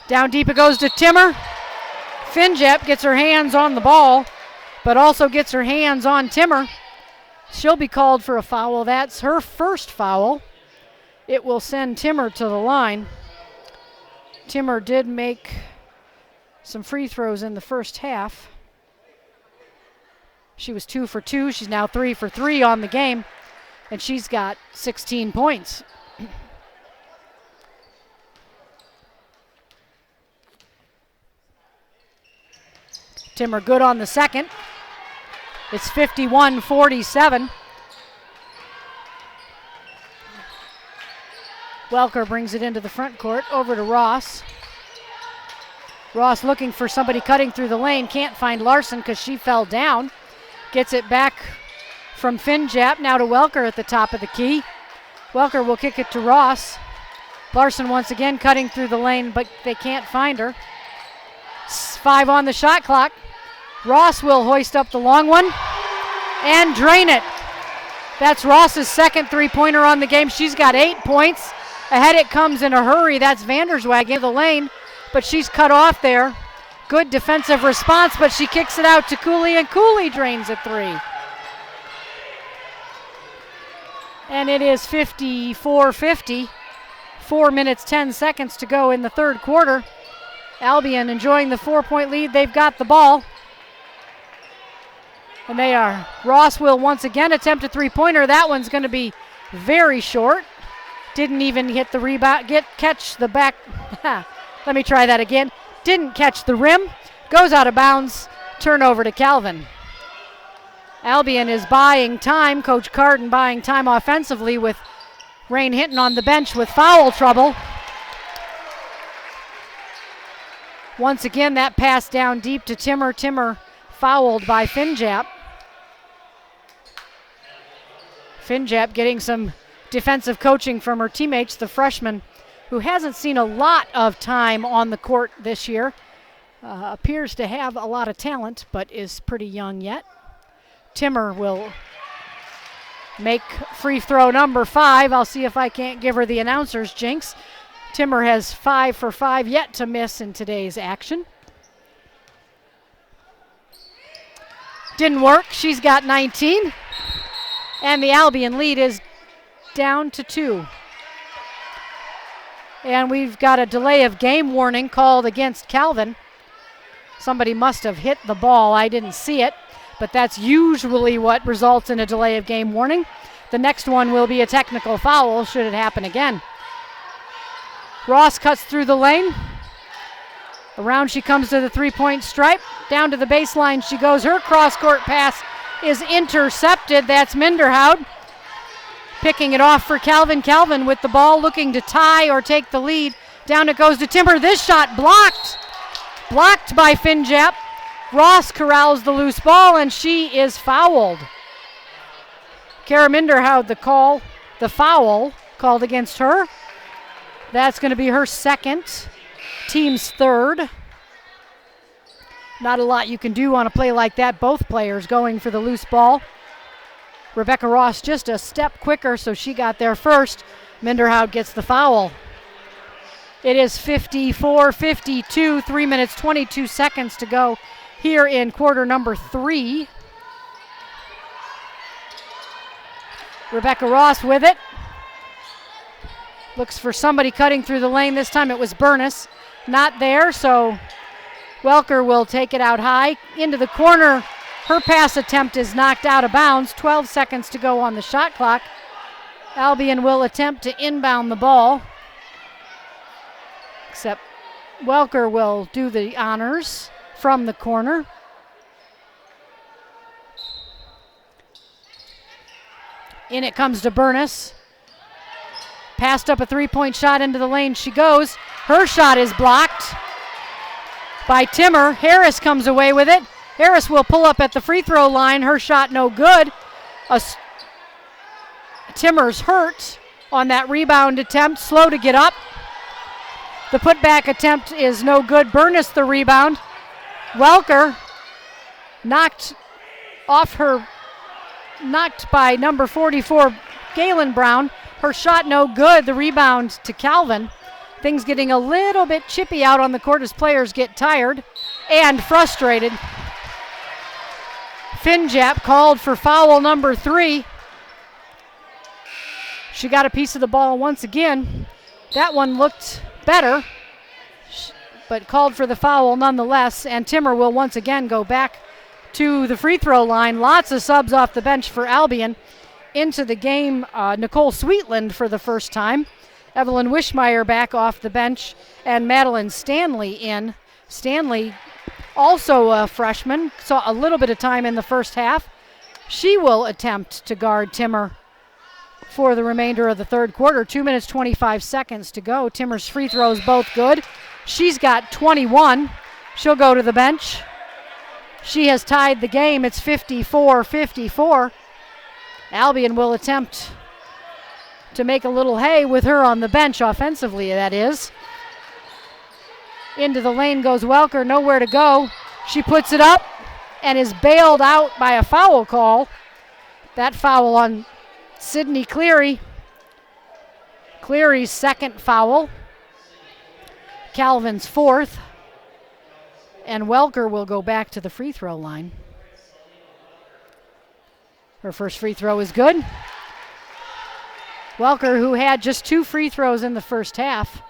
Down deep it goes to Timmer. Finjep gets her hands on the ball, but also gets her hands on Timmer. She'll be called for a foul. That's her first foul. It will send Timmer to the line. Timmer did make some free throws in the first half. She was 2 for 2. She's now 3 for 3 on the game, and she's got 16 points. Timmer good on the second. It's 51-47. Welker brings it into the front court, over to Ross. Ross looking for somebody cutting through the lane. Can't find Larson because she fell down. Gets it back from Finjap, now to Welker at the top of the key. Welker will kick it to Ross. Larson once again cutting through the lane, but they can't find her. 5 on the shot clock. Ross will hoist up the long one and drain it. That's Ross's second three-pointer on the game. She's got 8 points. Ahead it comes in a hurry. That's Vanderswag in the lane, but she's cut off there. Good defensive response, but she kicks it out to Cooley, and Cooley drains a 3. And it is 54-50. 4 minutes, 10 seconds to go in the third quarter. Albion enjoying the 4-point lead. They've got the ball. And they are. Ross will once again attempt a three-pointer. That one's going to be very short. Didn't even hit the rebound, catch the back. Let me try that again. Didn't catch the rim. Goes out of bounds. Turnover to Calvin. Albion is buying time. Coach Carden buying time offensively with Rain Hinton on the bench with foul trouble. Once again, that pass down deep to Timmer. Timmer fouled by Finjap. Finjap getting some defensive coaching from her teammates, the freshman, who hasn't seen a lot of time on the court this year. Appears to have a lot of talent, but is pretty young yet. Timmer will make free throw number 5. I'll see if I can't give her the announcer's jinx. Timmer has 5 for 5 yet to miss in today's action. Didn't work. She's got 19. And the Albion lead is down to 2. And we've got a delay of game warning called against Calvin. Somebody must have hit the ball. I didn't see it, but that's usually what results in a delay of game warning. The next one will be a technical foul should it happen again. Ross cuts through the lane. Around she comes to the three-point stripe. Down to the baseline she goes. Her cross-court pass is intercepted. That's Minderhout. Picking it off for Calvin. Calvin with the ball looking to tie or take the lead. Down it goes to Timber. This shot blocked. Blocked by Finjap. Ross corrals the loose ball and she is fouled. Kara Minderhout the foul called against her. That's going to be her second, team's third. Not a lot you can do on a play like that. Both players going for the loose ball. Rebecca Ross just a step quicker, so she got there first. Minderhout gets the foul. It is 54-52, 3 minutes, 22 seconds to go here in quarter number 3. Rebecca Ross with it. Looks for somebody cutting through the lane. This time it was Burness. Not there, so Welker will take it out high. Into the corner. Her pass attempt is knocked out of bounds. 12 seconds to go on the shot clock. Albion will attempt to inbound the ball. Except Welker will do the honors from the corner. In it comes to Burness. Passed up a three-point shot into the lane. She goes. Her shot is blocked by Timmer. Harris comes away with it. Harris will pull up at the free throw line. Her shot no good. Timmer's hurt on that rebound attempt. Slow to get up. The putback attempt is no good. Burness the rebound. Welker knocked by number 44, Galen Brown. Her shot no good. The rebound to Calvin. Things getting a little bit chippy out on the court as players get tired and frustrated. Finjap called for foul number 3. She got a piece of the ball once again. That one looked better, but called for the foul nonetheless, and Timmer will once again go back to the free throw line. Lots of subs off the bench for Albion. Into the game, Nicole Sweetland for the first time. Evelyn Wishmeyer back off the bench, and Madeline Stanley in. Stanley, also a freshman, saw a little bit of time in the first half. She will attempt to guard Timmer for the remainder of the third quarter. 2 minutes, 25 seconds to go. Timmer's free throws both good. She's got 21. She'll go to the bench. She has tied the game. It's 54-54. Albion will attempt to make a little hay with her on the bench offensively, that is. Into the lane goes Welker, nowhere to go. She puts it up and is bailed out by a foul call. That foul on Sydney Cleary. Cleary's second foul. Calvin's fourth. And Welker will go back to the free throw line. Her first free throw is good. Welker, who had just 2 free throws in the first half,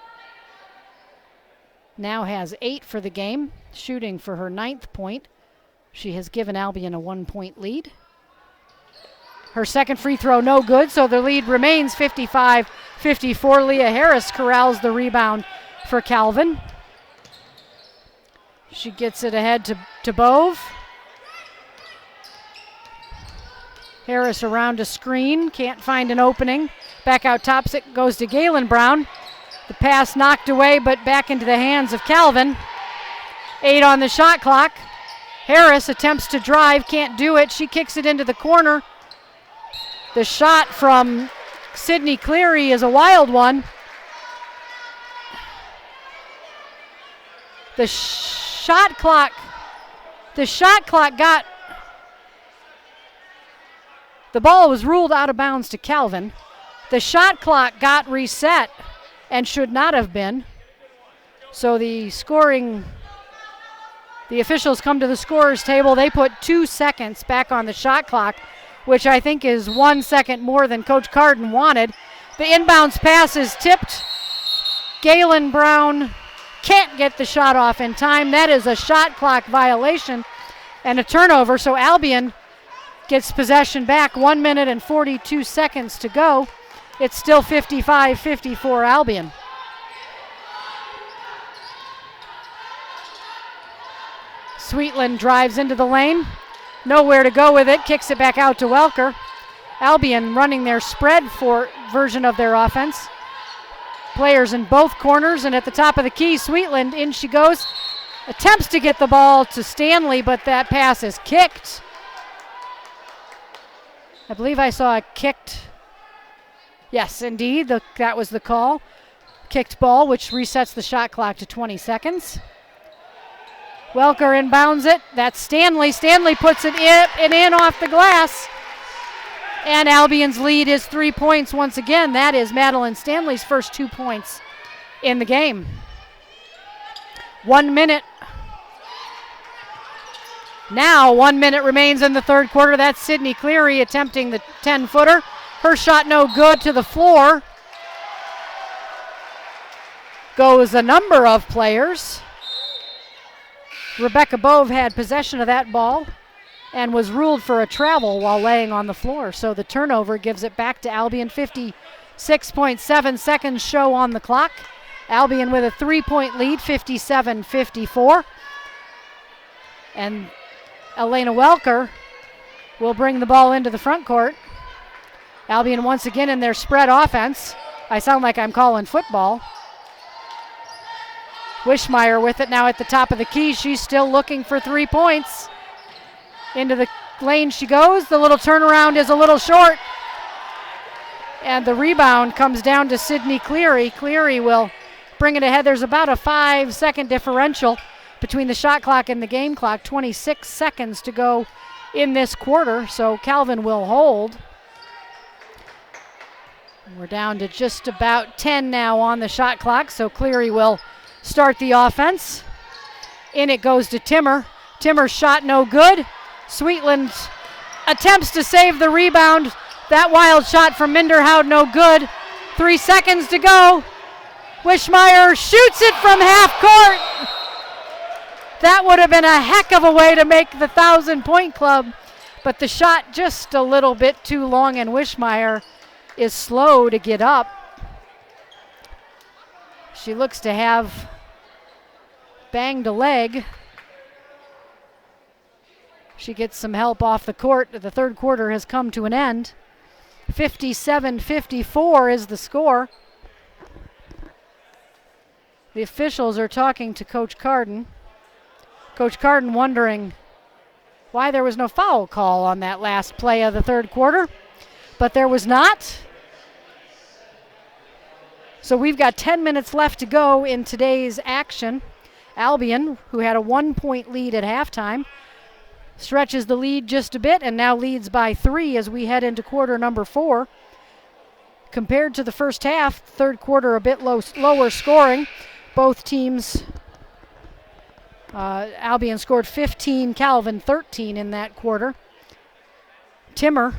now has 8 for the game, shooting for her 9th point. She has given Albion a 1-point lead. Her second free throw no good, so the lead remains 55-54. Leah Harris corrals the rebound for Calvin. She gets it ahead to Bove. Harris around a screen, can't find an opening. Back out top, it goes to Galen Brown. The pass knocked away, but back into the hands of Calvin. 8 on the shot clock. Harris attempts to drive, can't do it. She kicks it into the corner. The shot from Sydney Cleary is a wild one. The shot clock got, the ball was ruled out of bounds to Calvin. The shot clock got reset and should not have been. So the officials come to the scorer's table. They put 2 seconds back on the shot clock, which I think is 1 second more than Coach Carden wanted. The inbounds pass is tipped. Galen Brown can't get the shot off in time. That is a shot clock violation and a turnover, so Albion gets possession back. 1 minute and 42 seconds to go. It's still 55-54 Albion. Sweetland drives into the lane. Nowhere to go with it. Kicks it back out to Welker. Albion running their spread version of their offense. Players in both corners, and at the top of the key, Sweetland, in she goes. Attempts to get the ball to Stanley, but that pass is kicked. I believe I saw a kicked. Yes, indeed, that was the call. Kicked ball, which resets the shot clock to 20 seconds. Welker inbounds it. That's Stanley. Stanley puts it in off the glass. And Albion's lead is 3 points once again. That is Madeline Stanley's first 2 points in the game. 1 minute. Now 1 minute remains in the third quarter. That's Sydney Cleary attempting the 10-footer. Her shot no good, to the floor goes a number of players. Rebecca Bove had possession of that ball and was ruled for a travel while laying on the floor. So the turnover gives it back to Albion. 56.7 seconds show on the clock. Albion with a 3-point lead, 57-54. And Elena Welker will bring the ball into the front court. Albion once again in their spread offense. I sound like I'm calling football. Wishmeyer with it now at the top of the key. She's still looking for 3 points. Into the lane she goes. The little turnaround is a little short. And the rebound comes down to Sydney Cleary. Cleary will bring it ahead. There's about a 5-second differential between the shot clock and the game clock. 26 seconds to go in this quarter, so Calvin will hold. We're down to just about 10 now on the shot clock, so Cleary will start the offense. In it goes to Timmer. Timmer's shot no good. Sweetland attempts to save the rebound. That wild shot from Minderhoud no good. 3 seconds to go. Wishmeyer shoots it from half court. That would have been a heck of a way to make the 1,000-point club, but the shot just a little bit too long, and Wishmeyer is slow to get up. She looks to have banged a leg. She gets some help off the court. The third quarter has come to an end. 57-54 is the score. The officials are talking to Coach Carden. Coach Carden wondering why there was no foul call on that last play of the third quarter, but there was not. So we've got 10 minutes left to go in today's action. Albion, who had a 1-point lead at halftime, stretches the lead just a bit and now leads by 3 as we head into quarter number 4. Compared to the first half, third quarter a bit lower scoring. Both teams, Albion scored 15, Calvin 13 in that quarter. Timmer,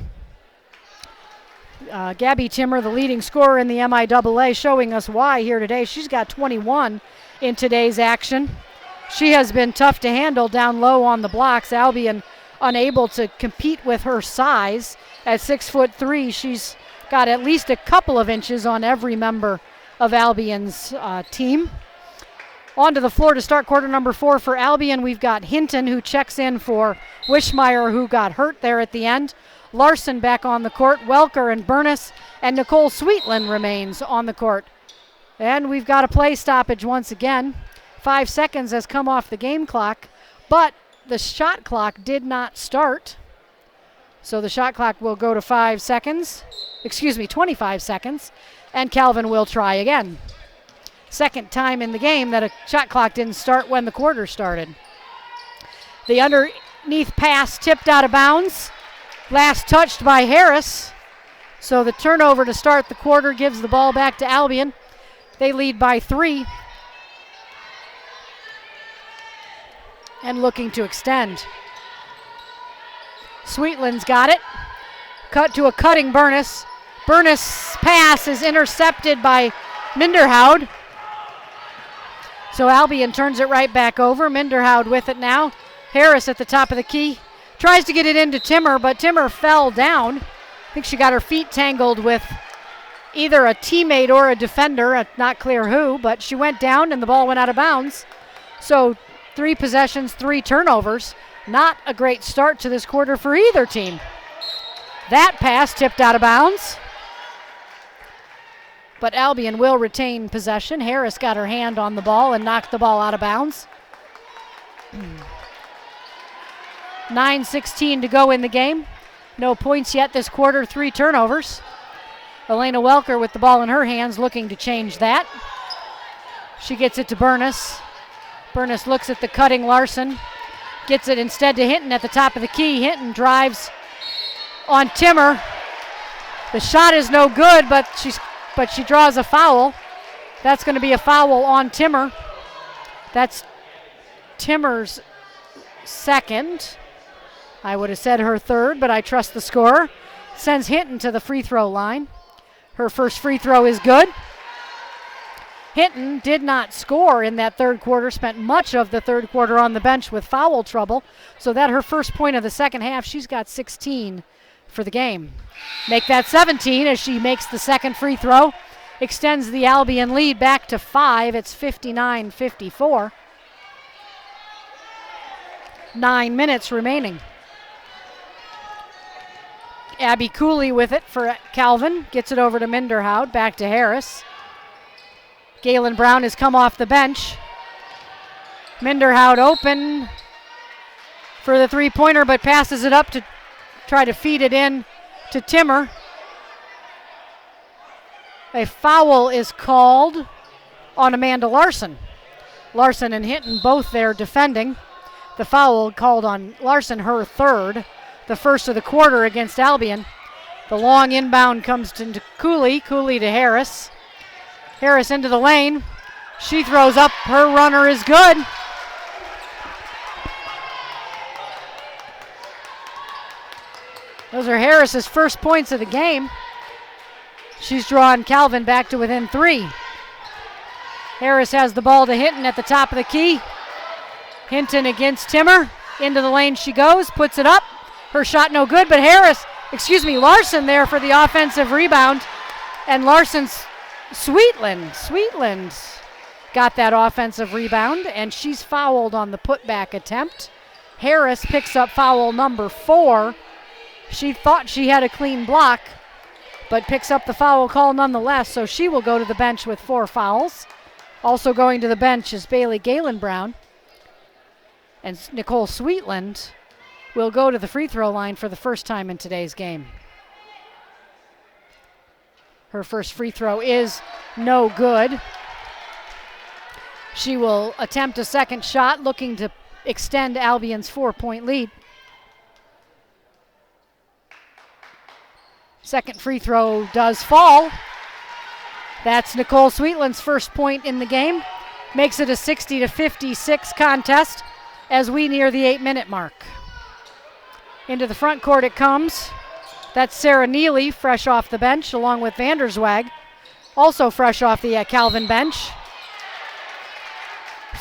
Gabby Timmer, the leading scorer in the MIAA, showing us why here today. She's got 21 in today's action. She has been tough to handle down low on the blocks. Albion unable to compete with her size. At 6'3", she's got at least a couple of inches on every member of Albion's team. Onto the floor to start quarter number 4 for Albion. We've got Hinton, who checks in for Wishmeyer, who got hurt there at the end. Larson back on the court. Welker and Burness, and Nicole Sweetland remains on the court. And we've got a play stoppage once again. 5 seconds has come off the game clock, but the shot clock did not start. So the shot clock will go to 25 seconds, and Calvin will try again. Second time in the game that a shot clock didn't start when the quarter started. The underneath pass tipped out of bounds. Last touched by Harris. So the turnover to start the quarter gives the ball back to Albion. They lead by 3. And looking to extend. Sweetland's got it. Cut to a cutting Burness. Burness' pass is intercepted by Minderhoud. So Albion turns it right back over. Minderhoud with it now. Harris at the top of the key. Tries to get it into Timmer, but Timmer fell down. I think she got her feet tangled with either a teammate or a defender, not clear who, but she went down and the ball went out of bounds. So 3 possessions, 3 turnovers. Not a great start to this quarter for either team. That pass tipped out of bounds. But Albion will retain possession. Harris got her hand on the ball and knocked the ball out of bounds. 9:16 to go in the game. No points yet this quarter, 3 turnovers. Elena Welker with the ball in her hands looking to change that. She gets it to Burness. Burness looks at the cutting Larson. Gets it instead to Hinton at the top of the key. Hinton drives on Timmer. The shot is no good, but she draws a foul. That's going to be a foul on Timmer. That's Timmer's second. I would have said her third, but I trust the scorer. Sends Hinton to the free throw line. Her first free throw is good. Hinton did not score in that third quarter, spent much of the third quarter on the bench with foul trouble, so that her first point of the second half, she's got 16 for the game. Make that 17 as she makes the second free throw. Extends the Albion lead back to 5. It's 59-54. 9 minutes remaining. Abby Cooley with it for Calvin. Gets it over to Minderhout. Back to Harris. Galen Brown has come off the bench. Minderhout open for the three-pointer, but passes it up to try to feed it in to Timmer. A foul is called on Amanda Larson. Larson and Hinton both there defending. The foul called on Larson, her third, the first of the quarter against Albion. The long inbound comes to Cooley. Cooley to Harris. Harris into the lane. She throws up. Her runner is good. Those are Harris's first points of the game. She's drawn Calvin back to within 3. Harris has the ball to Hinton at the top of the key. Hinton against Timmer. Into the lane she goes, puts it up. Her shot no good, but Larson there for the offensive rebound. And Larson's Sweetland got that offensive rebound, and she's fouled on the putback attempt. Harris picks up foul number 4. She thought she had a clean block, but picks up the foul call nonetheless, so she will go to the bench with 4 fouls. Also going to the bench is Bailey Galen Brown. And Nicole Sweetland will go to the free throw line for the first time in today's game. Her first free throw is no good. She will attempt a second shot, looking to extend Albion's 4-point lead. Second free throw does fall. That's Nicole Sweetland's first point in the game. Makes it a 60-56 contest as we near the 8-minute mark. Into the front court it comes. That's Sarah Neely, fresh off the bench, along with Vanderswag, also fresh off the Calvin bench.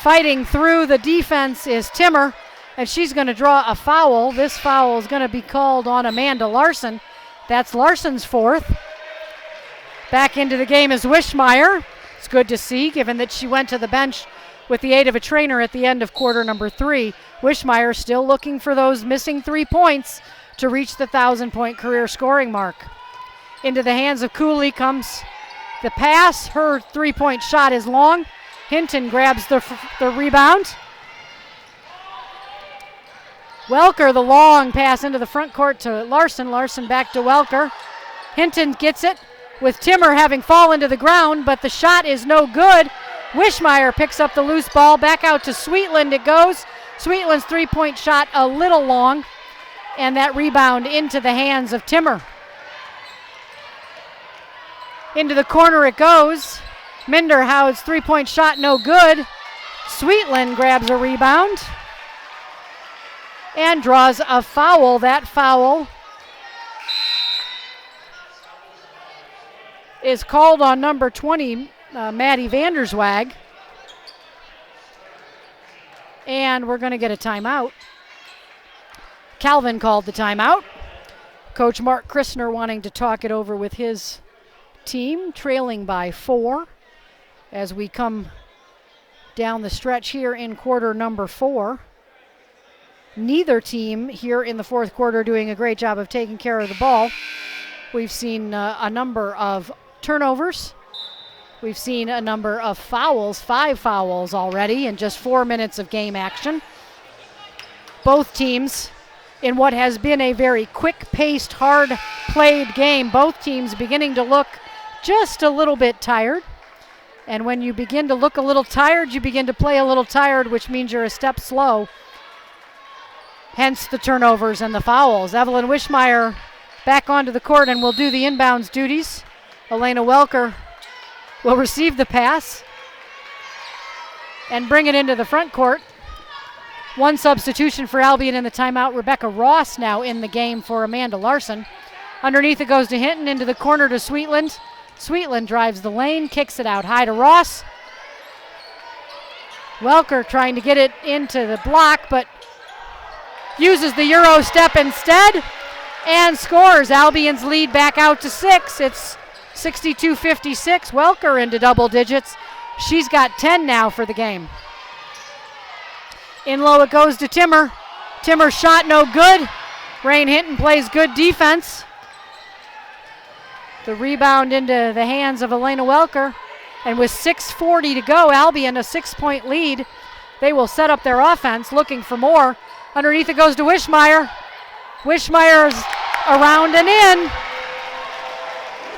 Fighting through the defense is Timmer, and she's going to draw a foul. This foul is going to be called on Amanda Larson. That's Larson's 4th. Back into the game is Wishmeyer. It's good to see, given that she went to the bench with the aid of a trainer at the end of quarter number 3. Wishmeyer still looking for those missing 3 points to reach the 1,000-point career scoring mark. Into the hands of Cooley comes the pass. Her 3-point shot is long. Hinton grabs the rebound. Welker, the long pass into the front court to Larson. Larson back to Welker. Hinton gets it with Timmer having fallen to the ground, but the shot is no good. Wishmeyer picks up the loose ball. Back out to Sweetland it goes. Sweetland's 3-point shot a little long, and that rebound into the hands of Timmer. Into the corner it goes. Minderhout's 3-point shot no good. Sweetland grabs a rebound and draws a foul. That foul is called on number 20, Maddie Vanderswag. And we're going to get a timeout. Calvin called the timeout. Coach Mark Christner wanting to talk it over with his team, trailing by 4 as we come down the stretch here in quarter number 4. Neither team here in the fourth quarter doing a great job of taking care of the ball. We've seen a number of turnovers. We've seen a number of fouls, 5 fouls already in just 4 minutes of game action. Both teams in what has been a very quick-paced, hard-played game. Both teams beginning to look just a little bit tired. And when you begin to look a little tired, you begin to play a little tired, which means you're a step slow. Hence the turnovers and the fouls. Evelyn Wischmeyer back onto the court and will do the inbounds duties. Elena Welker will receive the pass and bring it into the front court. One substitution for Albion in the timeout. Rebecca Ross now in the game for Amanda Larson. Underneath it goes to Hinton, into the corner to Sweetland. Sweetland drives the lane, kicks it out high to Ross. Welker trying to get it into the block, but uses the Euro step instead and scores. Albion's lead back out to 6. It's 62-56. Welker into double digits. She's got 10 now for the game. In low it goes to Timmer. Timmer's shot no good. Rain Hinton plays good defense. The rebound into the hands of Elena Welker. And with 6:40 to go, Albion a 6-point lead. They will set up their offense, looking for more. Underneath it goes to Wischmeyer. Wischmeyer's around and in.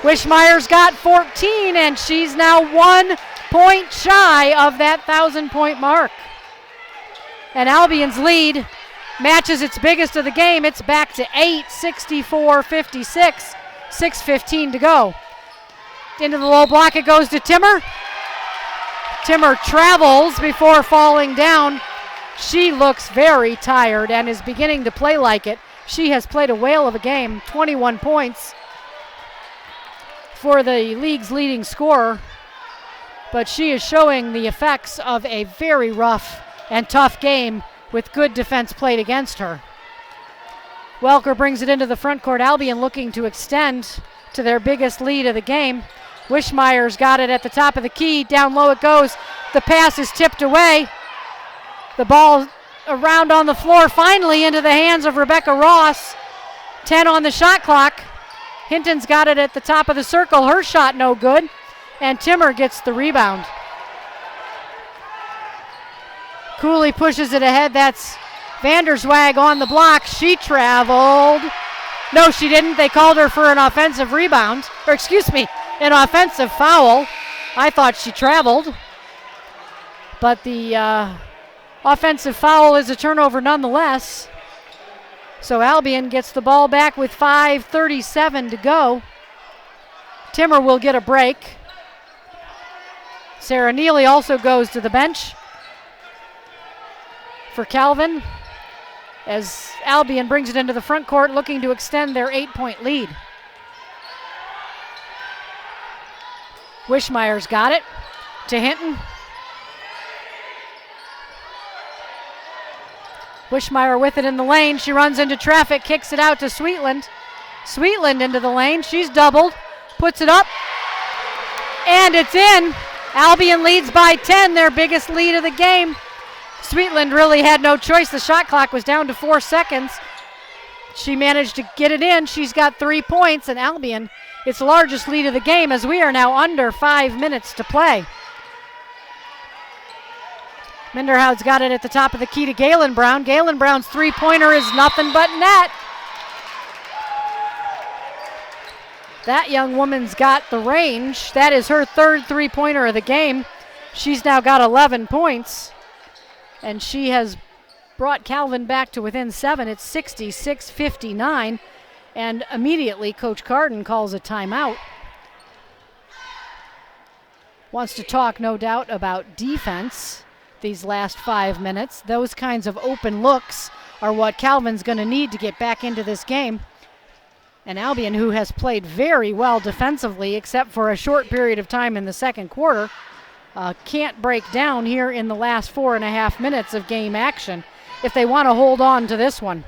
Wischmeyer's got 14, and she's now 1 point shy of that 1,000-point mark. And Albion's lead matches its biggest of the game. It's back to 8, 64-56. 6:15 to go. Into the low block it goes to Timmer. Timmer travels before falling down. She looks very tired and is beginning to play like it. She has played a whale of a game, 21 points for the league's leading scorer. But she is showing the effects of a very rough and tough game with good defense played against her. Welker brings it into the front court. Albion looking to extend to their biggest lead of the game. Wischmeyer's got it at the top of the key. Down low it goes. The pass is tipped away. The ball around on the floor, finally into the hands of Rebecca Ross. 10 on the shot clock. Hinton's got it at the top of the circle. Her shot no good. And Timmer gets the rebound. Cooley pushes it ahead. That's Vanderswag on the block. She traveled. No, she didn't. They called her for an offensive rebound. Or excuse me, an offensive foul. I thought she traveled. But the offensive foul is a turnover nonetheless. So Albion gets the ball back with 5:37 to go. Timmer will get a break. Sarah Neely also goes to the bench for Calvin, as Albion brings it into the front court, looking to extend their 8-point lead. Wischmeyer's got it to Hinton. Wischmeyer with it in the lane. She runs into traffic, kicks it out to Sweetland. Sweetland into the lane. She's doubled, puts it up, and it's in. Albion leads by 10, their biggest lead of the game. Sweetland really had no choice. The shot clock was down to 4 seconds. She managed to get it in. She's got 3 points, and Albion, its largest lead of the game, as we are now under 5 minutes to play. Minderhoud's got it at the top of the key to Galen Brown. Galen Brown's three-pointer is nothing but net. That young woman's got the range. That is her third three-pointer of the game. She's now got 11 points. And she has brought Calvin back to within 7. It's 66-59. And immediately Coach Carden calls a timeout. Wants to talk, no doubt, about defense these last 5 minutes. Those kinds of open looks are what Calvin's going to need to get back into this game. And Albion, who has played very well defensively, except for a short period of time in the second quarter, can't break down here in the last 4.5 minutes of game action if they want to hold on to this one.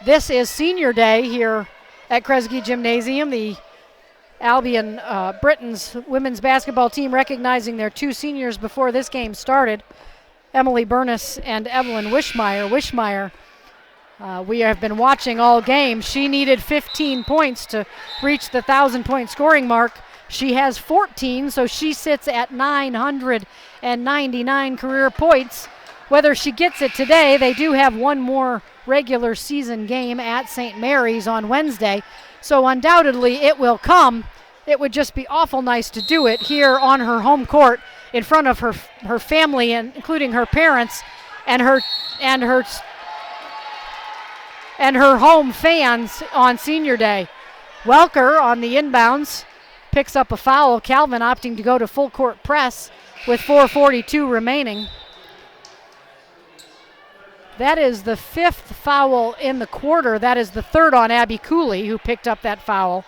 This is senior day here at Kresge Gymnasium. The Albion Britons women's basketball team recognizing their 2 seniors before this game started, Emily Burness and Evelyn Wischmeyer. Wischmeyer, we have been watching all game. She needed 15 points to reach the 1,000-point scoring mark. She has 14, so she sits at 999 career points. Whether she gets it today, they do have one more regular season game at St. Mary's on Wednesday, so undoubtedly it will come. it would just be awful nice to do it here on her home court in front of her family, and including her parents and her home fans on senior day. Welker on the inbounds picks up a foul. Calvin opting to go to full court press with 4:42 remaining. That is the 5th foul in the quarter. That is the 3rd on Abby Cooley, who picked up that foul.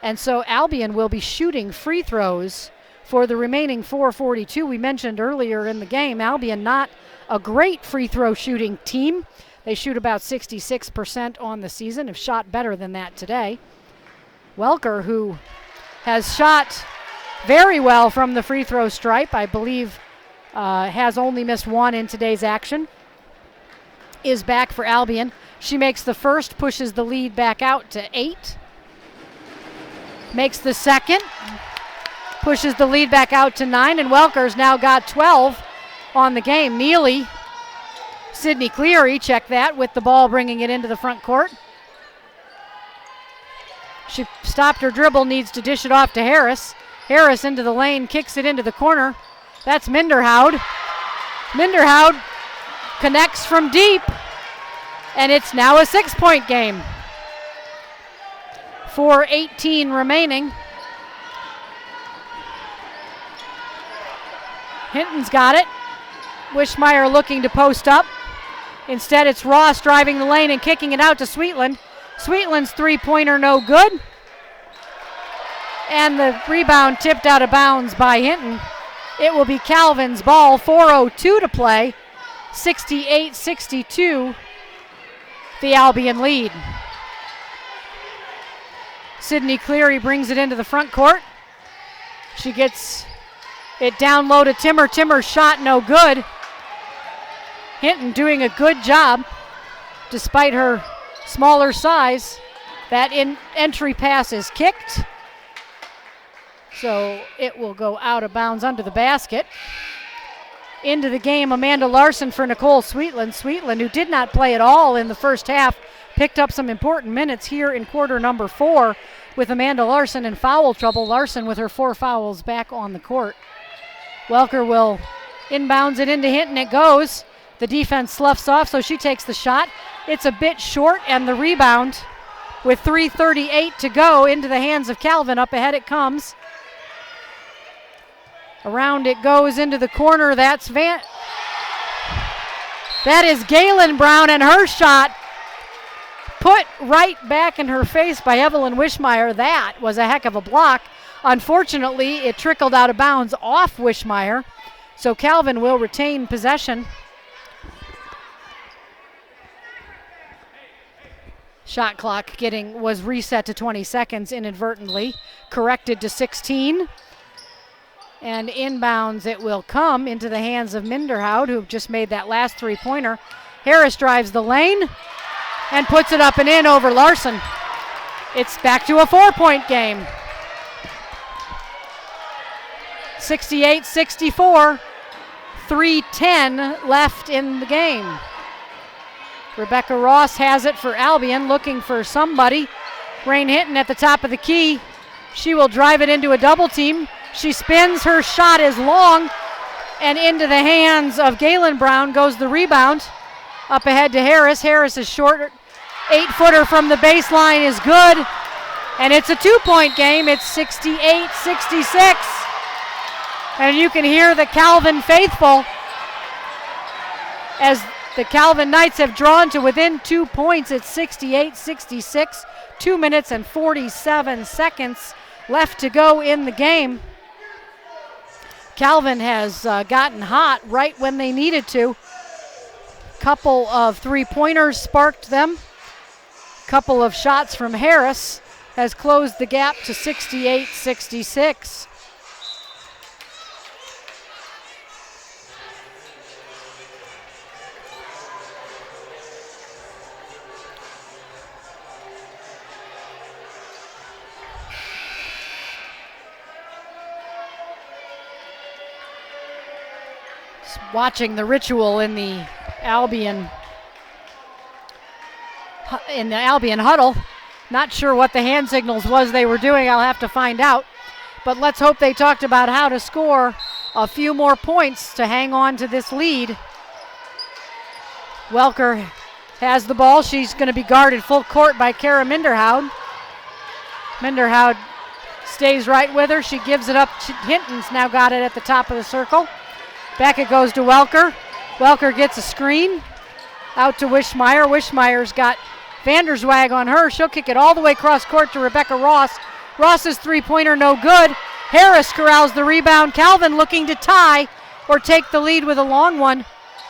And so Albion will be shooting free throws for the remaining 4:42. We mentioned earlier in the game, Albion not a great free throw shooting team. They shoot about 66% on the season, have shot better than that today. Welker, who has shot very well from the free throw stripe, I believe has only missed 1 in today's action, is back for Albion. She makes the first, pushes the lead back out to 8. Makes the second, pushes the lead back out to 9, and Welker's now got 12 on the game. Neely, Sydney Cleary, check that, with the ball bringing it into the front court. She stopped her dribble, needs to dish it off to Harris. Harris into the lane, kicks it into the corner. That's Minderhoud. Minderhoud connects from deep, and it's now a 6-point game. 4:18 remaining. Hinton's got it. Wishmeyer looking to post up. Instead, it's Ross driving the lane and kicking it out to Sweetland. Sweetland's 3-pointer no good. And the rebound tipped out of bounds by Hinton. It will be Calvin's ball. 4:02 to play. 68-62, the Albion lead. Sydney Cleary brings it into the front court. She gets it down low to Timmer. Timmer's shot no good. Hinton doing a good job despite her smaller size. That entry pass is kicked, so it will go out of bounds under the basket. Into the game, Amanda Larson for Nicole Sweetland. Sweetland, who did not play at all in the first half, picked up some important minutes here in quarter number 4 with Amanda Larson in foul trouble. Larson with her 4 fouls back on the court. Welker will inbounds it into Hinton. It goes. The defense sloughs off, so she takes the shot. It's a bit short, and the rebound with 3:38 to go into the hands of Calvin. Up ahead it comes. Around it goes into the corner. That is Galen Brown, and her shot put right back in her face by Evelyn Wishmeyer. That was a heck of a block. Unfortunately, it trickled out of bounds off Wishmeyer, so Calvin will retain possession. Shot clock was reset to 20 seconds inadvertently, corrected to 16. And inbounds it will come into the hands of Minderhoud, who just made that last 3-pointer. Harris drives the lane and puts it up and in over Larson. It's back to a 4-point game. 68-64, 3:10 left in the game. Rebecca Ross has it for Albion, looking for somebody. Rain Hinton at the top of the key. She will drive it into a double team. She spins, her shot is long, and into the hands of Galen Brown goes the rebound. Up ahead to Harris. Harris is short. 8-footer from the baseline is good, and it's a 2-point game. It's 68-66. And you can hear the Calvin faithful as the Calvin Knights have drawn to within 2 points. It's 68-66, 2 minutes and 47 seconds left to go in the game. Calvin has gotten hot right when they needed to. Couple of 3-pointers sparked them. Couple of shots from Harris has closed the gap to 68-66. Watching the ritual in the Albion huddle. Not sure what the hand signals was they were doing. I'll have to find out. But let's hope they talked about how to score a few more points to hang on to this lead. Welker has the ball. She's going to be guarded full court by Kara Minderhoud. Minderhoud stays right with her. She gives it up. Hinton's now got it at the top of the circle. Back it goes to Welker. Welker gets a screen. Out to Wishmeyer. Wishmeyer's got Vanderswag on her. She'll kick it all the way across court to Rebecca Ross. Ross's three-pointer no good. Harris corrals the rebound. Calvin looking to tie or take the lead with a long one.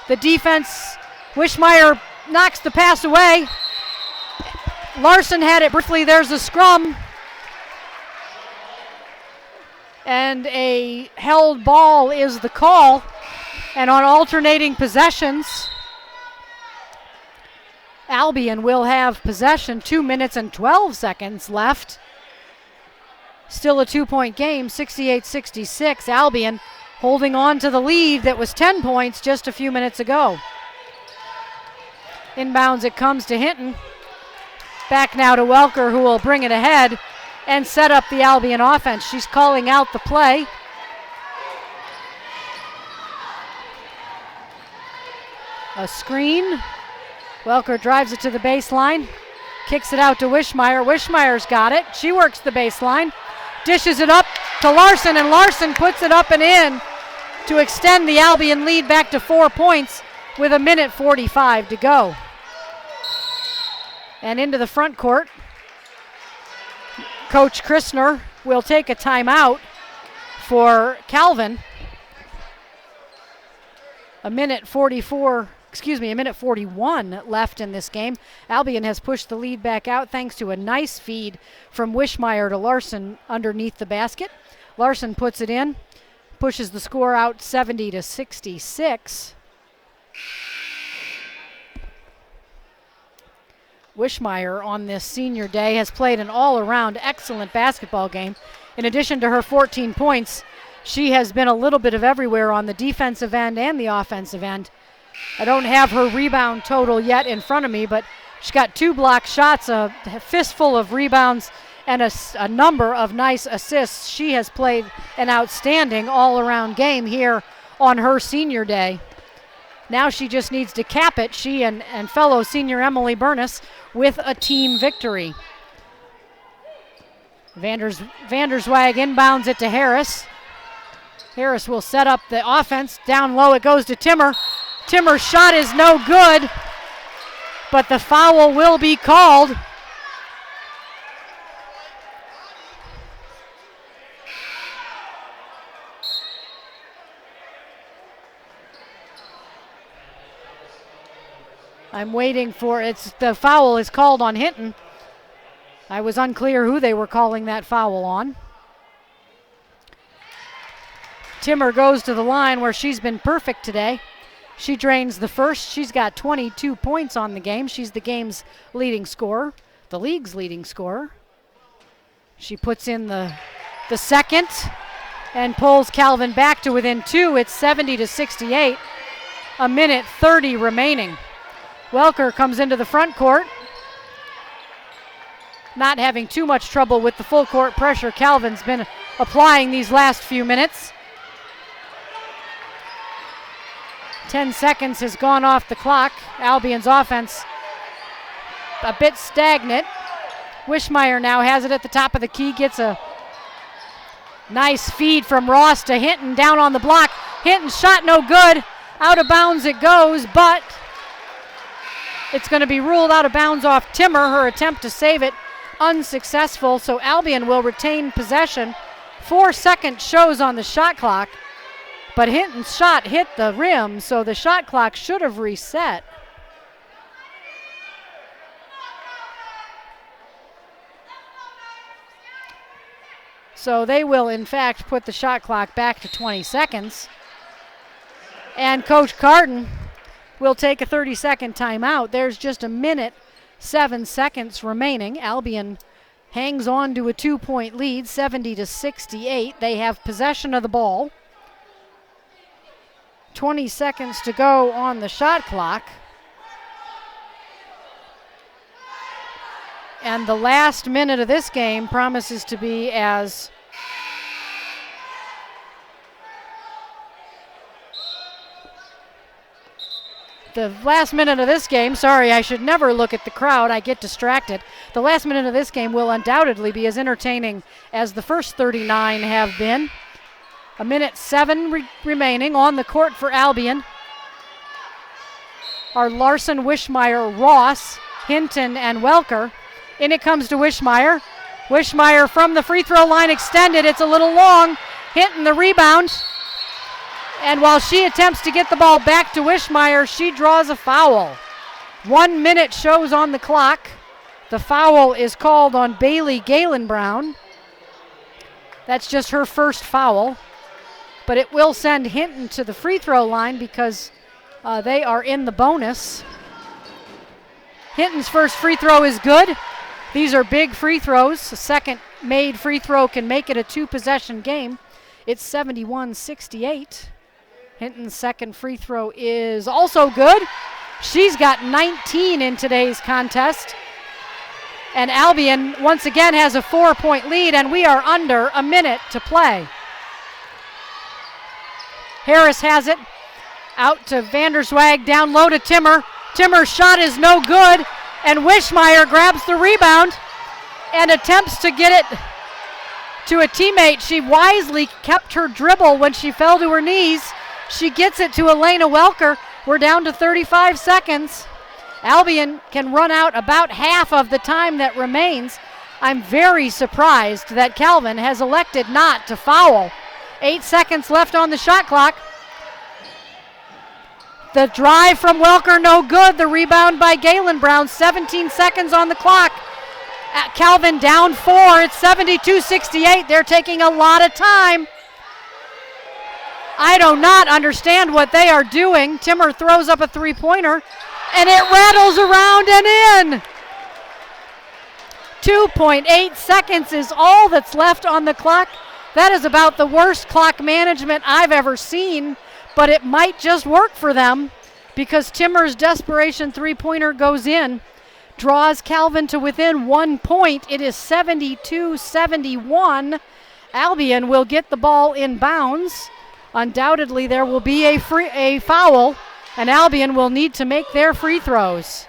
The defense, Wishmeyer knocks the pass away. Larson had it briefly. There's a scrum. And a held ball is the call. And on alternating possessions, Albion will have possession. 2 minutes and 12 seconds left. Still a 2-point game, 68-66. Albion holding on to the lead that was 10 points just a few minutes ago. Inbounds it comes to Hinton. Back now to Welker, who will bring it ahead and set up the Albion offense. She's calling out the play. A screen. Welker drives it to the baseline. Kicks it out to Wishmeyer. Wishmeyer's got it. She works the baseline. Dishes it up to Larson, and Larson puts it up and in to extend the Albion lead back to 4 points with 1:45 to go. And into the front court, Coach Christner will take a timeout for Calvin. A minute 41 left in this game. Albion has pushed the lead back out thanks to a nice feed from Wishmeyer to Larson underneath the basket. Larson puts it in, pushes the score out 70-66. Wishmeyer on this senior day has played an all-around excellent basketball game. In addition to her 14 points, she has been a little bit of everywhere on the defensive end and the offensive end. I don't have her rebound total yet in front of me, but she's got 2 block shots, a fistful of rebounds, and a number of nice assists. She has played an outstanding all-around game here on her senior day. Now she just needs to cap it, she and fellow senior Emily Burness, with a team victory. Vanderswag inbounds it to Harris. Harris will set up the offense. Down low it goes to Timmer. Timmer's shot is no good, but the foul will be called. I'm waiting for the foul is called on Hinton. I was unclear who they were calling that foul on. Timmer goes to the line where she's been perfect today. She drains the first. She's got 22 points on the game. She's the game's leading scorer, the league's leading scorer. She puts in the second and pulls Calvin back to within 2. It's 70-68. 1:30 remaining. Welker comes into the front court. Not having too much trouble with the full court pressure Calvin's been applying these last few minutes. 10 seconds has gone off the clock. Albion's offense a bit stagnant. Wishmeyer now has it at the top of the key, gets a nice feed from Ross to Hinton down on the block. Hinton's shot no good. Out of bounds it goes, but it's going to be ruled out of bounds off Timmer. Her attempt to save it unsuccessful, so Albion will retain possession. 4 seconds shows on the shot clock, but Hinton's shot hit the rim, so the shot clock should have reset. So they will, in fact, put the shot clock back to 20 seconds. And Coach Carden will take a 30-second timeout. There's just 1:07 remaining. Albion hangs on to a 2-point lead, 70-68. They have possession of the ball. 20 seconds to go on the shot clock. And the last minute of this game promises to be as the last minute of this game, sorry, I should never look at the crowd, I get distracted. The last minute of this game will undoubtedly be as entertaining as the first 39 have been. 1:07 remaining on the court for Albion. Are Larson, Wishmeyer, Ross, Hinton, and Welker. In it comes to Wishmeyer. Wishmeyer from the free throw line extended. It's a little long. Hinton the rebound. And while she attempts to get the ball back to Wishmeyer, she draws a foul. 1 minute shows on the clock. The foul is called on Bailey Galen Brown. That's just her first foul. But it will send Hinton to the free throw line because they are in the bonus. Hinton's first free throw is good. These are big free throws. A second made free throw can make it a two-possession game. It's 71-68. Hinton's second free throw is also good. She's got 19 in today's contest. And Albion once again has a 4-point lead, and we are under a minute to play. Harris has it. Out to Vanderswag, down low to Timmer. Timmer's shot is no good, and Wishmeyer grabs the rebound and attempts to get it to a teammate. She wisely kept her dribble when she fell to her knees. She gets it to Elena Welker. We're down to 35 seconds. Albion can run out about half of the time that remains. I'm very surprised that Calvin has elected not to foul. 8 seconds left on the shot clock. The drive from Welker, no good. The rebound by Galen Brown. 17 seconds on the clock. Calvin down 4. It's 72-68. They're taking a lot of time. I do not understand what they are doing. Timmer throws up a three-pointer, and it rattles around and in. 2.8 seconds is all that's left on the clock. That is about the worst clock management I've ever seen, but it might just work for them because Timmer's desperation three-pointer goes in, draws Calvin to within 1 point. It is 72-71. Albion will get the ball in bounds. Undoubtedly, there will be a foul, and Albion will need to make their free throws.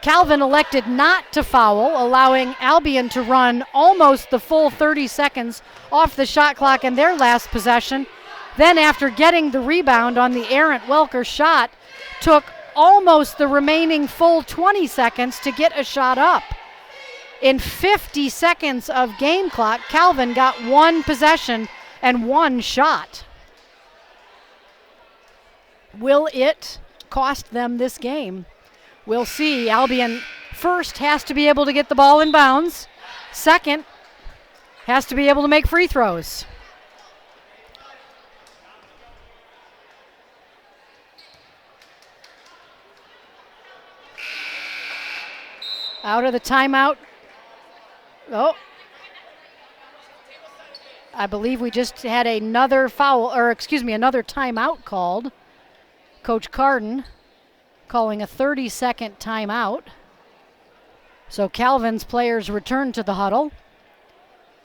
Calvin elected not to foul, allowing Albion to run almost the full 30 seconds off the shot clock in their last possession. Then after getting the rebound on the errant Welker shot, took almost the remaining full 20 seconds to get a shot up. In 50 seconds of game clock, Calvin got one possession and one shot. Will it cost them this game? We'll see. Albion first has to be able to get the ball in bounds. Second, has to be able to make free throws. Out of the timeout. Oh. I believe we just had another another timeout called. Coach Carden calling a 30-second timeout. So Calvin's players return to the huddle,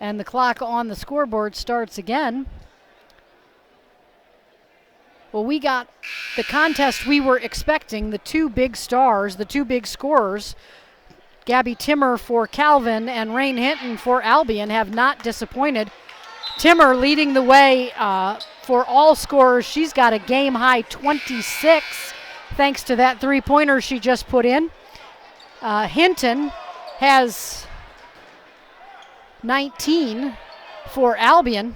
and the clock on the scoreboard starts again. Well, we got the contest we were expecting, the two big stars, the two big scorers. Gabby Timmer for Calvin and Rain Hinton for Albion have not disappointed. Timmer leading the way for all scorers. She's got a game-high 26 thanks to that three-pointer she just put in. Hinton has 19 for Albion.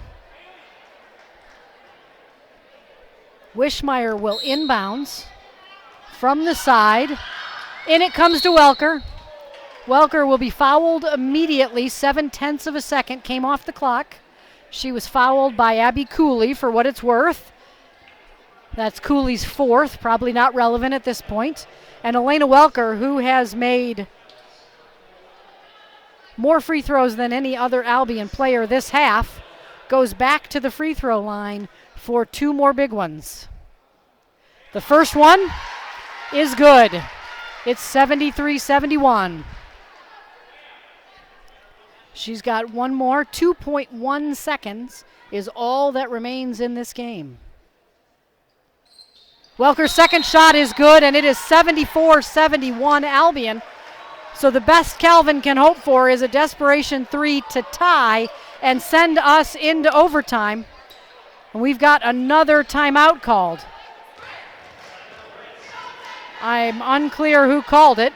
Wishmeyer will inbounds from the side. In it comes to Welker. Welker will be fouled immediately. 0.7 of a second came off the clock. She was fouled by Abby Cooley for what it's worth. That's Cooley's fourth, probably not relevant at this point. And Elena Welker, who has made more free throws than any other Albion player this half, goes back to the free throw line for two more big ones. The first one is good. It's 73-71. She's got one more. 2.1 seconds is all that remains in this game. Welker's second shot is good, and it is 74-71 Albion. So the best Calvin can hope for is a desperation 3 to tie and send us into overtime. And we've got another timeout called. I'm unclear who called it.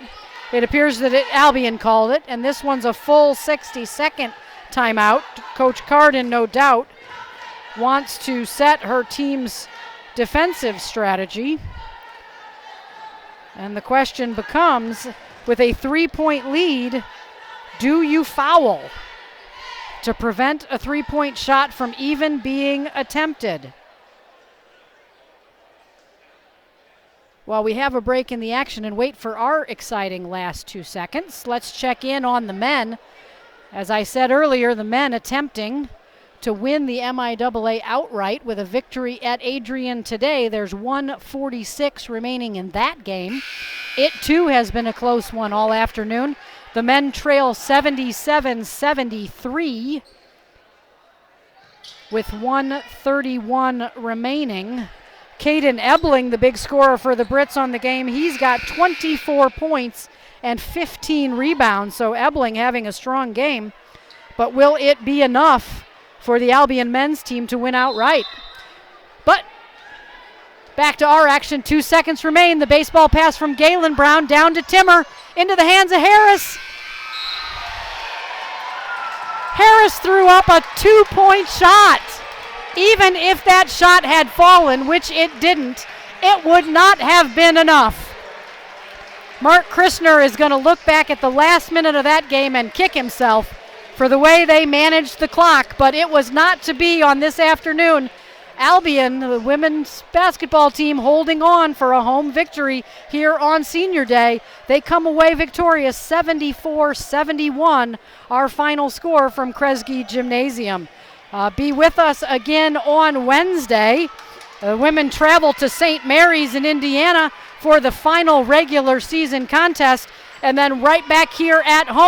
It appears that Albion called it, and this one's a full 60-second timeout. Coach Carden, no doubt, wants to set her team's defensive strategy. And the question becomes, with a 3-point lead, do you foul to prevent a 3-point shot from even being attempted? While we have a break in the action and wait for our exciting last 2 seconds, let's check in on the men. As I said earlier, the men attempting to win the MIAA outright with a victory at Adrian today. There's 1:46 remaining in that game. It too has been a close one all afternoon. The men trail 77-73 with 1:31 remaining. Caden Ebling, the big scorer for the Brits on the game, he's got 24 points and 15 rebounds. So Ebling having a strong game. But will it be enough for the Albion men's team to win outright? But back to our action. 2 seconds remain. The baseball pass from Galen Brown down to Timmer into the hands of Harris. Harris threw up a 2-point shot. Even if that shot had fallen, which it didn't, it would not have been enough. Mark Christner is going to look back at the last minute of that game and kick himself for the way they managed the clock, but it was not to be on this afternoon. Albion, the women's basketball team, holding on for a home victory here on Senior Day. They come away victorious, 74-71, our final score from Kresge Gymnasium. Be with us again on Wednesday. The women travel to St. Mary's in Indiana for the final regular season contest, and then right back here at home.